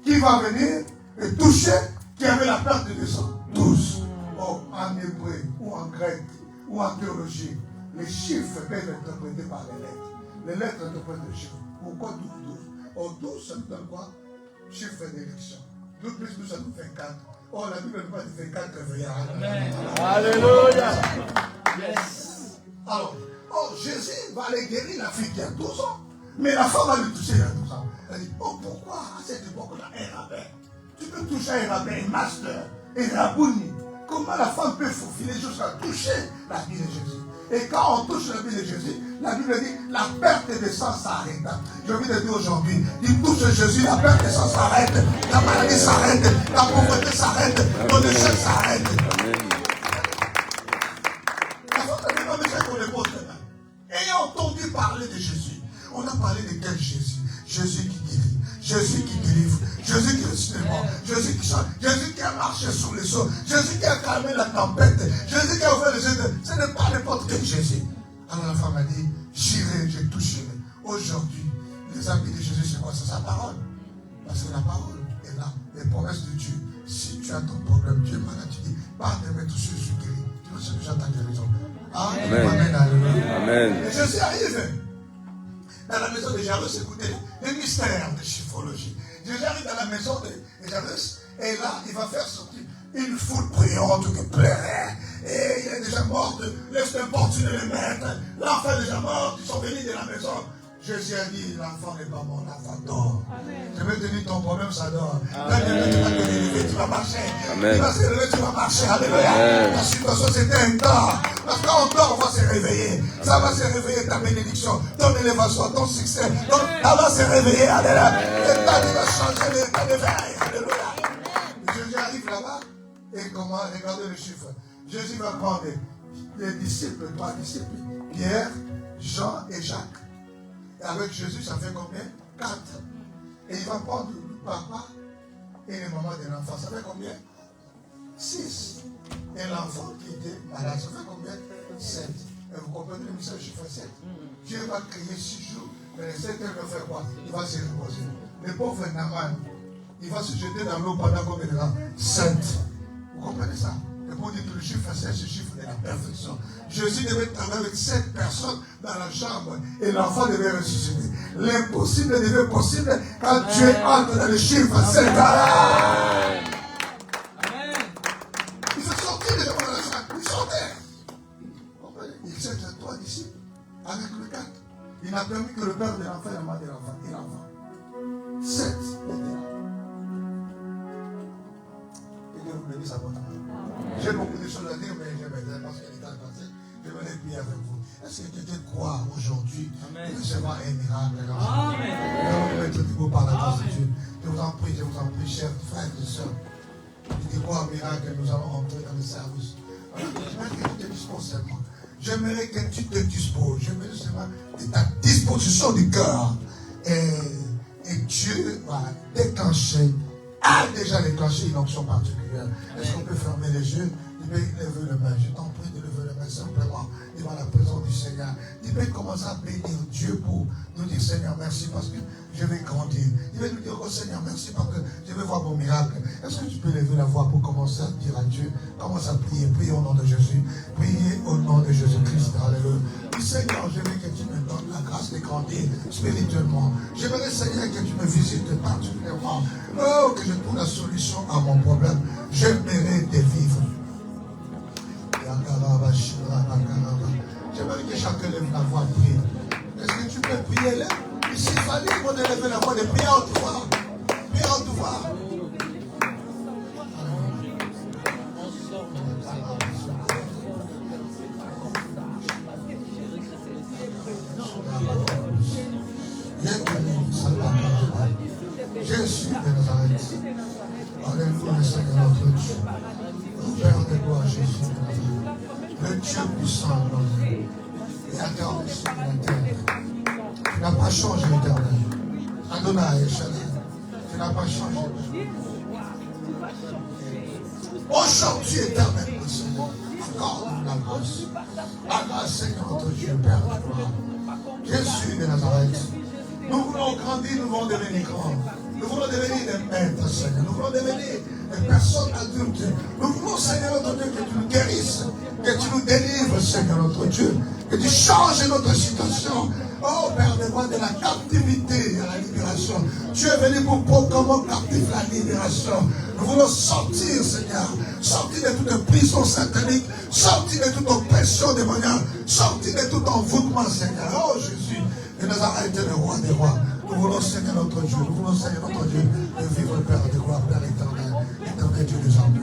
qui va venir et toucher, qui avait la perte de sang. 12. Oh, en hébreu, ou en grec, ou en théologie, les chiffres peuvent être interprétés par les lettres. Les lettres interprètent les chiffres. Pourquoi 12? Oh, 12, ça nous donne quoi? Chiffre d'élection. 12 plus 12, ça nous fait 4. Oh, la Bible ne pas dire 24 réveillés. Amen. Alléluia. Yes. Alors, Jésus va aller guérir la fille qui a 12 ans. Mais la femme va lui toucher il a 12 ans. Elle dit, oh, pourquoi à cette époque-là, un rabbin? Tu peux toucher un rabbin, un master, un rabouni. Comment la femme peut faufiler jusqu'à toucher la vie de Jésus? Et quand on touche la vie de Jésus, la Bible dit, la perte de sang s'arrête. J'ai envie de dire aujourd'hui, il touche Jésus, la perte de sang s'arrête, la maladie s'arrête, la pauvreté s'arrête, le déchet s'arrête. La femme n'a pas besoin qu'on les pose maintenant. Ayant entendu parler de Jésus, on a parlé de quel Jésus? Jésus qui guérit, Jésus qui délivre, Jésus qui ressuscite les morts, Jésus qui chante, Jésus qui a marché sous les eaux, Jésus qui a calmé la tempête, Jésus qui a ouvert les yeux. Ce n'est pas n'importe quel Jésus. Alors la femme a dit, j'irai, je toucherai. Aujourd'hui, les amis de Jésus, c'est quoi? C'est sa parole. Parce que la parole est là, les promesses de Dieu. Si tu as ton problème, tu es malade, tu dis, par tes mains, toucher, je suis guéri. Tu reçois déjà ta guérison. Amen. Amen. Amen. Et Jésus arrive dans la maison de Jairus, écoutez, les mystères de chiffrologie. Jésus arrive dans la maison de Jairus, et là, il va faire sortir une foule priante qui pleurait. Et il est déjà mort, laisse importuner le maître. L'enfant est déjà mort, ils sont venus de la maison. Jésus a dit, l'enfant n'est pas mort, l'enfant dort. Je vais te dire, ton problème, ça dort. Là, tu vas te relever, tu vas marcher. Amen. Tu vas se relever, tu vas marcher. Alléluia. La situation, c'était un temps. Parce que quand on dort, on va se réveiller. Ça va se réveiller, ta bénédiction, ton élévation, ton succès. Donc, ça va se réveiller. Alléluia. Et toi, tu vas changer l'état de veille. Alléluia. Jésus arrive là-bas. Et comment? Regardez le chiffre. Jésus va prendre les disciples, 3 disciples, Pierre, Jean et Jacques. Et avec Jésus, ça fait combien? 4. Et il va prendre le papa et les mamans de l'enfant. Ça fait combien? 6. Et l'enfant qui était malade, ça fait combien? 7. Et vous comprenez le message chiffre 7? Dieu va créer 6 jours, mais les 7 heures, il va faire quoi? Il va se reposer. Le pauvre Naman, il va se jeter dans l'eau pendant combien de temps? 7. Vous comprenez ça? Et pour dire que le chiffre 7, c'est le chiffre de la perfection. Jésus devait travailler avec 7 personnes dans la chambre et l'enfant devait ressusciter. L'impossible devient possible quand tu entres dans le chiffre 7. Amen. Il fait sortir les gens dans la chambre. Il sortait. Il s'est à 3 disciples avec le 4. Il n'a permis que le père de l'enfant et la mère de l'enfant et l'enfant. 7 étaient là. Que Dieu vous bénisse à votre âme. J'ai beaucoup de choses à dire, mais je vais dire parce qu'il est temps de passer. Je vais prier avec vous. Est-ce que quelqu'un croit aujourd'hui de recevoir un miracle dans sa vie? Nous allons mettre debout par la grâce de Dieu. Je vous en prie, chers frères et sœurs. Dites-moi un miracle, nous allons entrer dans le service. J'aimerais que tu te disposes seulement. J'aimerais que tu te disposes. J'aimerais seulement de ta disposition du cœur. Et Dieu va déclencher, a déjà déclenché une onction particulière. Est-ce qu'on peut fermer les yeux? Il peut lever le main. Je t'en prie de lever le main simplement devant la présence du Seigneur. Il peut commencer à bénir Dieu pour nous dire Seigneur merci parce que je vais grandir. Il va nous dire oh Seigneur merci parce que je vais voir mon miracle. Est-ce que tu peux lever la voix pour commencer à dire à Dieu? Commence à prier. Priez au nom de Jésus. Priez au nom de Jésus-Christ. Alléluia. Seigneur, je veux que tu me donnes la grâce de grandir spirituellement. J'aimerais Seigneur que tu me visites particulièrement. Oh, que je trouve la solution à mon problème. J'aimerais te vivre. J'aimerais que chacun lève la voix prier. Est-ce que tu peux prier là? S'il fallait qu'on élève la voix de prier à haute voix. Prier à haute voix. Jésus de Nazareth. Alléluia, Seigneur notre Dieu. Père de gloire, Jésus de Nazareth. Le Dieu puissant, Créateur du ciel et de la terre. Tu n'as pas changé, l'éternel. Adonai, Shalom. Tu n'as pas changé. Aujourd'hui, éternel, Seigneur. Encore la grâce. La grâce, Seigneur notre Dieu, Père de gloire. Jésus de Nazareth. Nous voulons grandir, nous voulons devenir grands. Nous voulons devenir des maîtres, Seigneur. Nous voulons devenir des personnes adultes. Nous voulons, Seigneur notre Dieu, que tu nous guérisses, que tu nous délivres, Seigneur notre Dieu, que tu changes notre situation. Oh, Père de gloire, de la captivité à la libération. Tu es venu pour proclamer captif la libération. Nous voulons sortir, Seigneur, sortir de toute prison satanique, sortir de toute oppression démoniaque, sortir de tout envoûtement, Seigneur. Oh, Jésus, de Nazareth, le roi des rois. Nous voulons, Seigneur notre Dieu, nous voulons, Seigneur notre Dieu, de vivre, Père de gloire, Père éternel, éternel Dieu des hommes.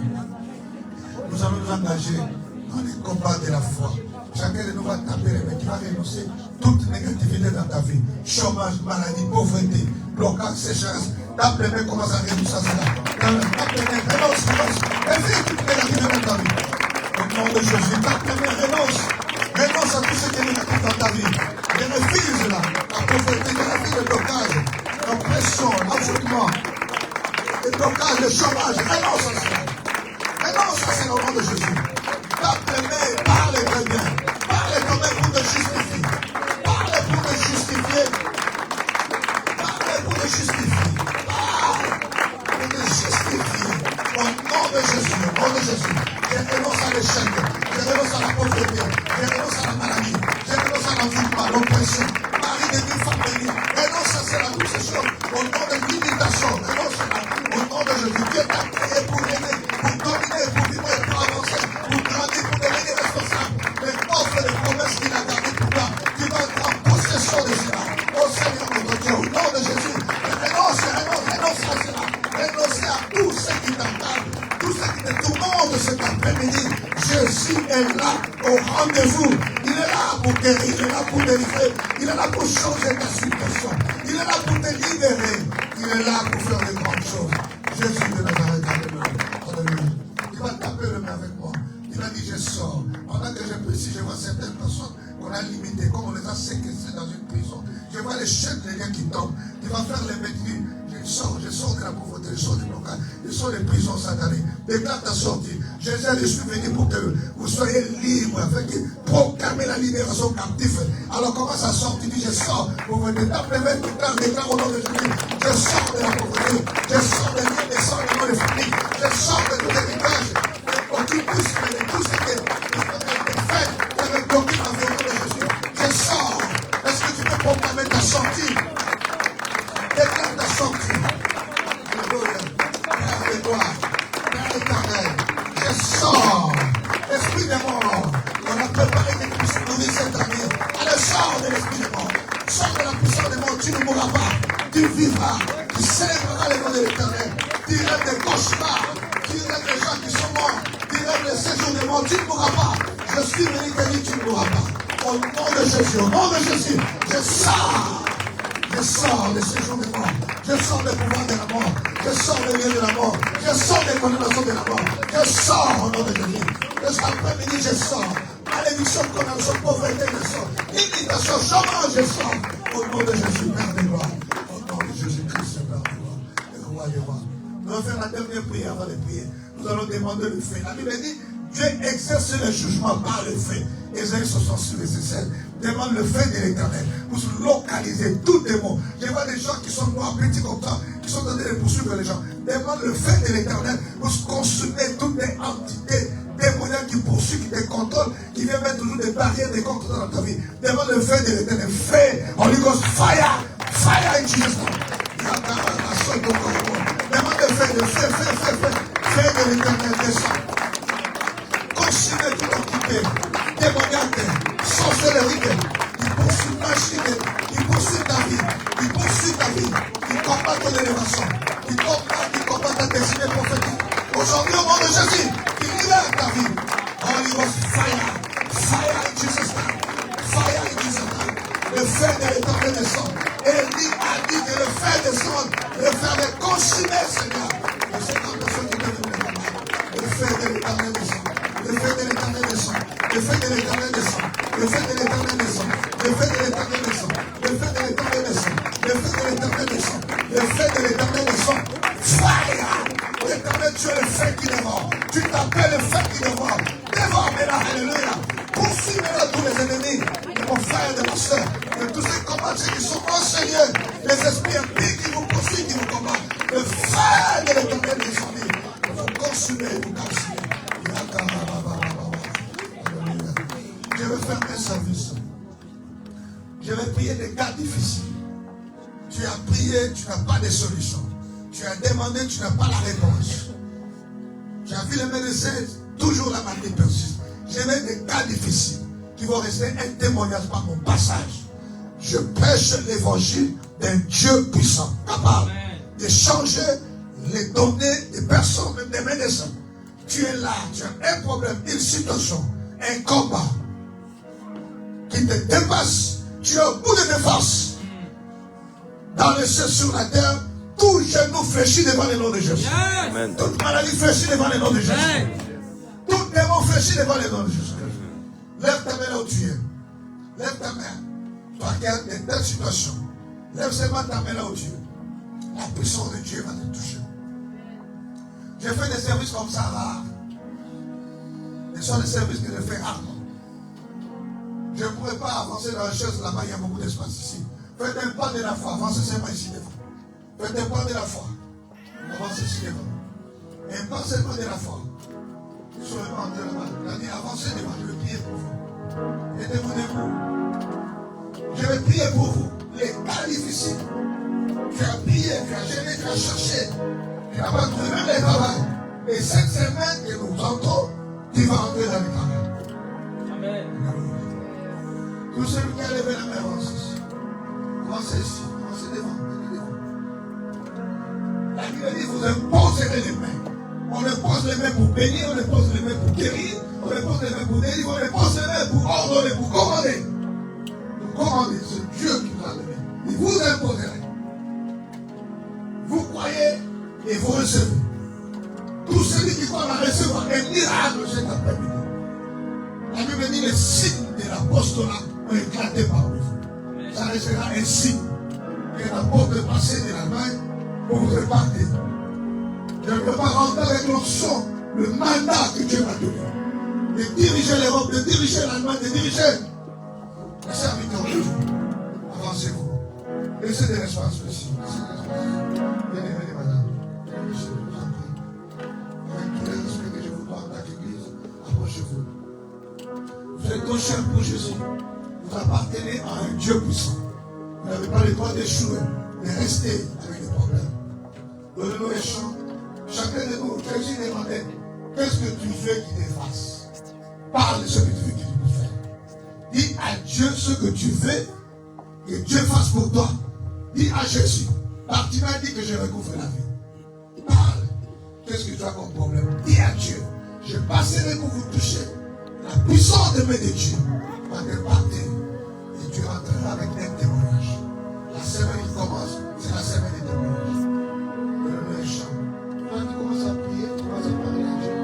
Nous allons nous engager dans les combats de la foi. Chacun de nous va taper les mains, qui va renoncer toute négativité dans ta vie. Chômage, maladie, pauvreté, blocage, sécheresse. Tape les mains, commence à renoncer à cela. Tape les mains, renonce. Et vis toute négativité dans ta vie. Au nom de Jésus, tape les mains, renonce. Renonce à tout ce qui est négatif dans ta vie. Je refuse là, la pauvreté, je refuse le blocage, l'oppression, l'envoûtement, le blocage, le chômage. Renonce à cela. Renonce à cela au nom de Jésus. Tape les mains, parle très bien. Parle quand même pour te justifier. Parle pour te justifier. Parle pour te justifier. Parle pour te justifier. Au nom de Jésus, au nom de Jésus. Je renonce à l'échec. Je renonce à la pauvreté. Je renonce à la maladie. Je renonce à l'envoûtement, à l'oppression. Marie de Dieu, femme bénie. Renonce à cela, toutes ces choses. Au nom de l'imitation. Renonce à cela. Au nom de Jésus. Dieu t'a créé pour aimer, pour dominer, pour vivre et pour avancer, pour grandir, pour devenir responsable. Mais offre les promesses qu'il a gardées pour toi. Tu vas être en possession de cela. Oh Seigneur notre Dieu, au nom de Jésus. Renonce à cela. Renonce à tout ce qui t'entame, tout ce qui te tourmente cet après-midi. Jésus est là au rendez-vous. Il est là pour guérir, il est là pour délivrer, il est là pour changer ta situation. Il est là pour te libérer. Il est là pour faire de grandes choses. Jésus de Nazareth, alléluia. Tu vas taper le main avec moi. Il a dit je sors. Pendant que je prie, je vois certaines personnes qu'on a limitées, comme on les a séquestrées dans une prison. Je vois les chaînes des liens qui tombent. Tu vas faire les métiers. Je sors de la pauvreté, je sors du blocage, je sors des prisons sataniques. Déclare ta sortie. Jésus, je suis venu pour que vous soyez libres, afin de proclamer la libération captive. Alors commence à sortir, dis je sors. Vous venez taper même, déclare au nom de Jésus. Je sors de la pauvreté, je sors des liens, je sors de nos familles, je sors de tout héritage. Aucune puisse vivras, tu célébreras le nom de l'Éternel. Tu rêves des cauchemars, tu rêves des gens qui sont morts, tu rêves des séjours des morts, tu ne mourras pas. Je suis venu te dire, tu ne mourras pas. Au nom de Jésus, au nom de Jésus, je sors des séjours des morts, je sors des pouvoirs de la mort, je sors des liens de la mort, je sors des condamnations de la mort, je sors au nom de Jésus. Cet après-midi, je sors. Malédiction, condamnation, pauvreté, je sors. Limitation, chômage, je sors. Au nom de Jésus, Père de gloire. Au nom de Jésus-Christ, Père de gloire. Et roi des rois. Nous allons faire la dernière prière avant de prier. Nous allons demander le fait. La Bible dit, Dieu exerce le jugement par le fait. Ésaïe 66, verset 16. Demande le fait de l'Éternel pour localiser tout démon. Je vois des gens qui sont noirs, petits comme ça, qui sont en train de poursuivre les gens. Demande le fait de l'Éternel pour consumer toutes les entités démoniaques qui poursuivent, qui te contrôlent, qui viennent mettre toujours des barrières, des contrôles dans ta vie. Demande le fait de l'Éternel. Fait, Holy Ghost, fire, fire in Jesus' name. Demande le fait de fait de l'Éternel, descend. Consumer toute entité démoniaque, sorcellerie, qui poursuit ta vie, qui poursuit ta vie, qui combat ton élévation, qui combat ta destinée prophétique. Aujourd'hui, au nom de Jésus, qui libère ta vie. Holy Ghost, fire in Jesus' name, fire in Jesus' name. Le feu de l'Éternel descend. Élie a dit que le feu descend, le feu de consumer, Seigneur. Et c'est comme le feu qui peut venir là-bas. Le feu de l'Éternel descend. Le feu de l'Éternel descend. Le feu de l'Éternel descend. Le feu de l'Éternel descend. Le feu de l'Éternel descend. Le feu de l'Éternel descend. Le feu de l'Éternel descend. Le feu de l'Éternel descend. Fire! L'Éternel, tu es le feu qui dévore. Tu t'appelles le feu qui dévore. Dévore-les-la, alléluia. Poursuivez-la tous les ennemis de mon frère et de ma soeur. De tous ces combats, ceux qui sont enseignés. Les esprits impies qui vous poursuivent, qui vous combattent. Le feu de l'Éternel descendit. Vous consumez, vous consumez. Je vais faire un service. Je vais prier des cas difficiles. Tu as prié, tu n'as pas de solution. Tu as demandé, tu n'as pas la réponse. Tu as vu les médecins, toujours la maladie persiste. Je vais des cas difficiles qui vont rester un témoignage par mon passage. Je prêche l'évangile d'un Dieu puissant, capable de changer les données des personnes, même des médecins. Tu es là, tu as un problème, une situation, un combat qui te dépasse. Tu es au bout de tes forces. Dans le ciel, sur la terre, tout genou fléchit devant le nom de Jésus. Amen. Toute maladie fléchit devant le nom de Jésus. Amen. Tout démon fléchit devant le nom de Jésus. Lève ta main là où tu es. Lève ta main. Toi qui as de telles situations. Lève seulement ta main là où tu es. La puissance de Dieu va te toucher. J'ai fait des services comme ça rares. Ce sont des services que je fais rarement. Je ne pourrais pas avancer dans la chaise là-bas, il y a beaucoup d'espace ici. Faites un pas de la foi, avancez seulement ici devant. Faites un pas de la foi, avancez ici devant. Un pas seulement de la foi. Sur le banc de la main, avancez devant, je vais prier pour vous. Aidez-vous debout. Je vais prier pour vous. Les cas difficiles. Tu as prié, tu as gêné, tu as cherché. Tu n'as pas trouvé même le travail. Et cette semaine que nous entrons, tu vas entrer dans le travail. Amen. Tout celui qui a levé la main, avance ici. Avancez ici, avancez devant. La Bible dit, vous imposerez les mains. On impose les mains pour bénir, on impose les mains pour guérir, on impose les mains pour délivrer, on impose les mains pour ordonner, pour commander. Pour commander, c'est Dieu qui vous a donné. Il vous imposerait. Vous croyez et vous recevez. Tout celui qui croit va recevoir un miracle cet après-midi. La Bible dit, les signes de l'apostolat ont éclaté par vous. Ça restera un signe que l'apôtre est passé de l'Allemagne pour vous répartir. Je ne peux pas rentrer avec l'onction, le mandat que Dieu m'a donné. De diriger l'Europe, de diriger l'Allemagne, de diriger les serviteurs de Dieu. Avancez-vous. Laissez de l'espace ici. Venez, madame. Je vous en prie. Avec tous les respects que je vous dois en tant qu'église, approchez-vous. Vous êtes au cher pour Jésus. Vous appartenez à un Dieu puissant. Vous n'avez pas le droit d'échouer, de rester avec des problèmes. Donnez-nous les chants. Chacun de nous, Jésus demandait, qu'est-ce que tu veux qu'il te fasse? Parle de ce que tu veux qu'il te fasse. Dis à Dieu ce que tu veux que Dieu fasse pour toi. Dis à Jésus, Tu m'as dit que je recouvre la vie. Parle. Qu'est-ce que tu as comme problème? Dis à Dieu. Je passerai pour vous toucher. La puissance de mes Dieu va te partir. Et tu rentreras avec un témoignage. La semaine qui commence, c'est la semaine des témoignages. Le chant. Quand tu commences à prier, tu commences à parler à Dieu.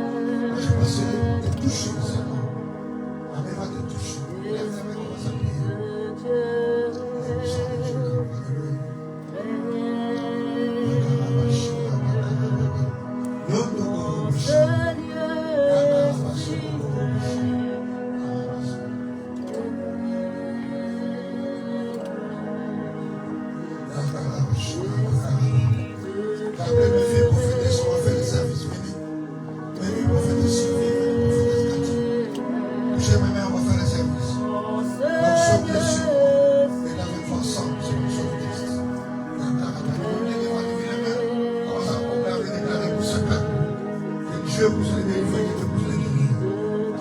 Moi, je passerai pour te toucher seulement. Ma mère va te toucher. Lève la main, commence à prier. La puissance de Dieu. Dieu vous a délivré, Dieu vous a guéri.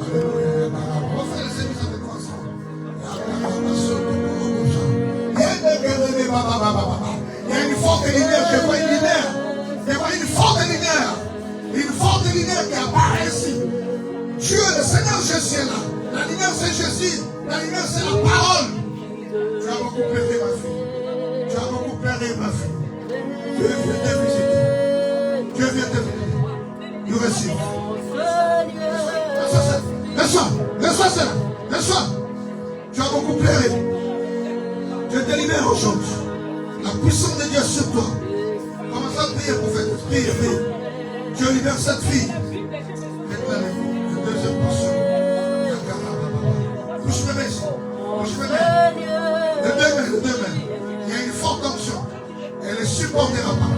Alléluia. On va faire le service avec moi ensemble. Il y a une forte lumière, je vois une lumière. Je vois une forte lumière. Une forte lumière qui apparaît ici. Dieu, le Seigneur Jésus est là. La lumière c'est Jésus. La lumière c'est la parole. Tu as beaucoup pleuré ma fille. Tu as beaucoup pleuré ma fille. Dieu vient te visiter. Dieu vient te visiter. You receive. Laisse-toi, c'est là. Laisse-toi. Tu as beaucoup pleuré. Je te libère aujourd'hui. La puissance de Dieu sur toi. Commence à prier, prophète. Priez. Dieu libère cette fille. La deuxième portion. Bouge mes mains. Les deux mains. Il y a une forte onction. Elle ne supportera pas.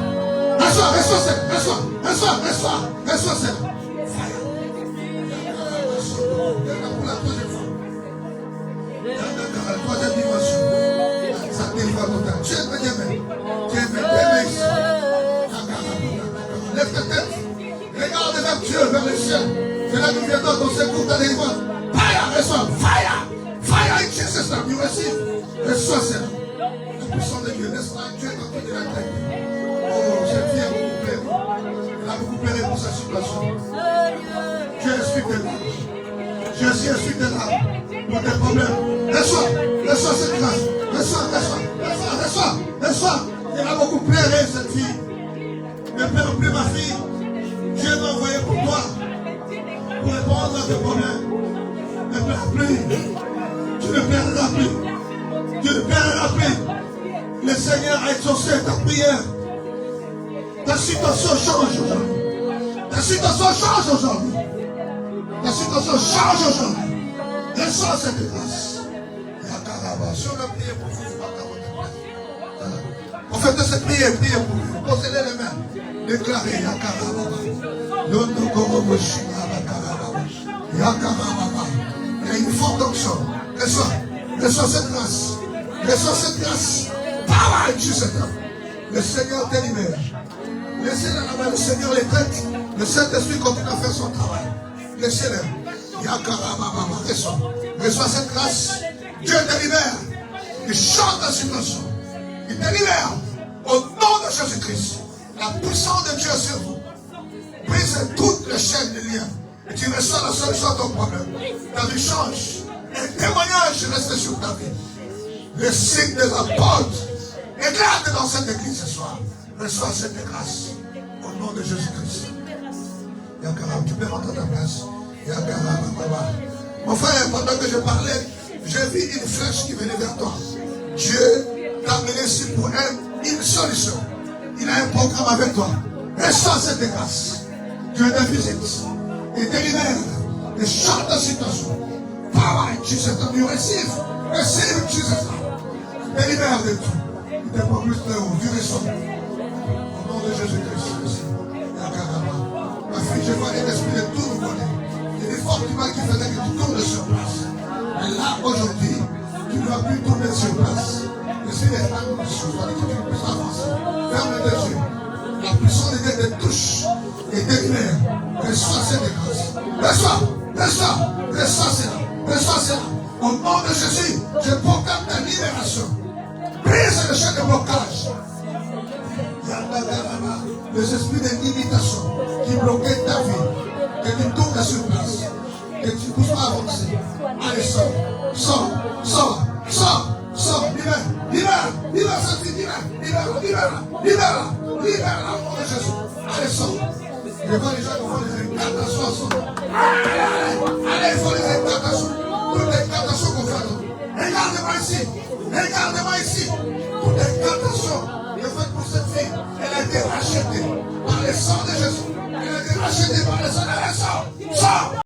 Reste-toi, c'est là. Pour la troisième fois. La troisième dimension. Ça délivre total. Tu es bien. Lève ta tête. Regarde vers Dieu, vers le ciel. C'est là que nous viendrons ton secours, ta délivrance. Fire in Jesus' name. You receive. Reçois cela. La puissance de Dieu. Laisse-moi Dieu dans toute la tête. Oh, cette fille a beaucoup pleuré. Elle a beaucoup pleuré pour sa situation. Dieu explique tes larmes. Jésus explique tes larmes pour tes problèmes. Reçois cette grâce. Reçois. Elle a beaucoup pleuré, cette fille. Ne pleure plus, ma fille. Dieu m'a envoyé pour toi. Pour répondre à tes problèmes. Ne pleure plus. Tu ne pleureras plus. Le Seigneur a exaucé ta prière. Ta situation change aujourd'hui. Reçois cette grâce. Si on a prié pour vous, on fait de cette prière, priez pour vous. Posez-les les mains. Déclarez il y a une forte onction. Reçois cette grâce. Power in Jesus' name. Le Seigneur te libère. Laissez-le là-bas, le Seigneur les traite. Le Saint-Esprit continue à faire son travail. Laissez-le. Reçois cette grâce. Dieu te libère. Il change ta situation. Il te libère. Au nom de Jésus-Christ. La puissance de Dieu sur vous. Brise toutes les chaînes de liens. Et tu reçois la solution à ton problème. Ta vie change. Un témoignage reste sur ta vie. Le signe de la porte éclate dans cette église ce soir. Reçois cette grâce. Au nom de Jésus-Christ. Tu peux rentrer à ta place. Mon frère, pendant que je parlais, j'ai vu une flèche qui venait vers toi. Dieu t'a amené ici pour une solution. Il a un programme avec toi. Reçois cette grâce. Dieu te visite. Il te libère. Et change ta situation. Power in Jesus' name. You receive in Jesus' name. Te libère de tout. Il te propulse de haut. Tu reçois. Au nom de Jésus-Christ. Ma fille, je vois un esprit de tout nous connaît. Il y a des fortes mal qui faisaient que tu tournes sur place. Mais là, aujourd'hui, tu ne vas plus tourner sur place. Et si les femmes sont que tu ne peux pas avancer, ferme les yeux. La puissance de Dieu te touche et te libère. Reçois cette grâce. Reçois cela. Au nom de Jésus, je proclame ta libération. Brise le chaîne de blocage. Les esprits de limitation qui bloquaient ta vie, que tu tombes sur place, que tu ne puisses pas avancer. Allez, sors, sors, sors, sors, sors, libère cette fille, libère, au nom de Jésus. Allez, sors. Je vois les gens qui font des incantations. Allez, ils font des incantations. Toutes les incantations qu'on fait. Regardez-moi ici. Toutes les incantations que faites pour cette fille, elle a été rachetée par le sang de Jésus. Elle a été rachetée par le sang de Jésus. Sors.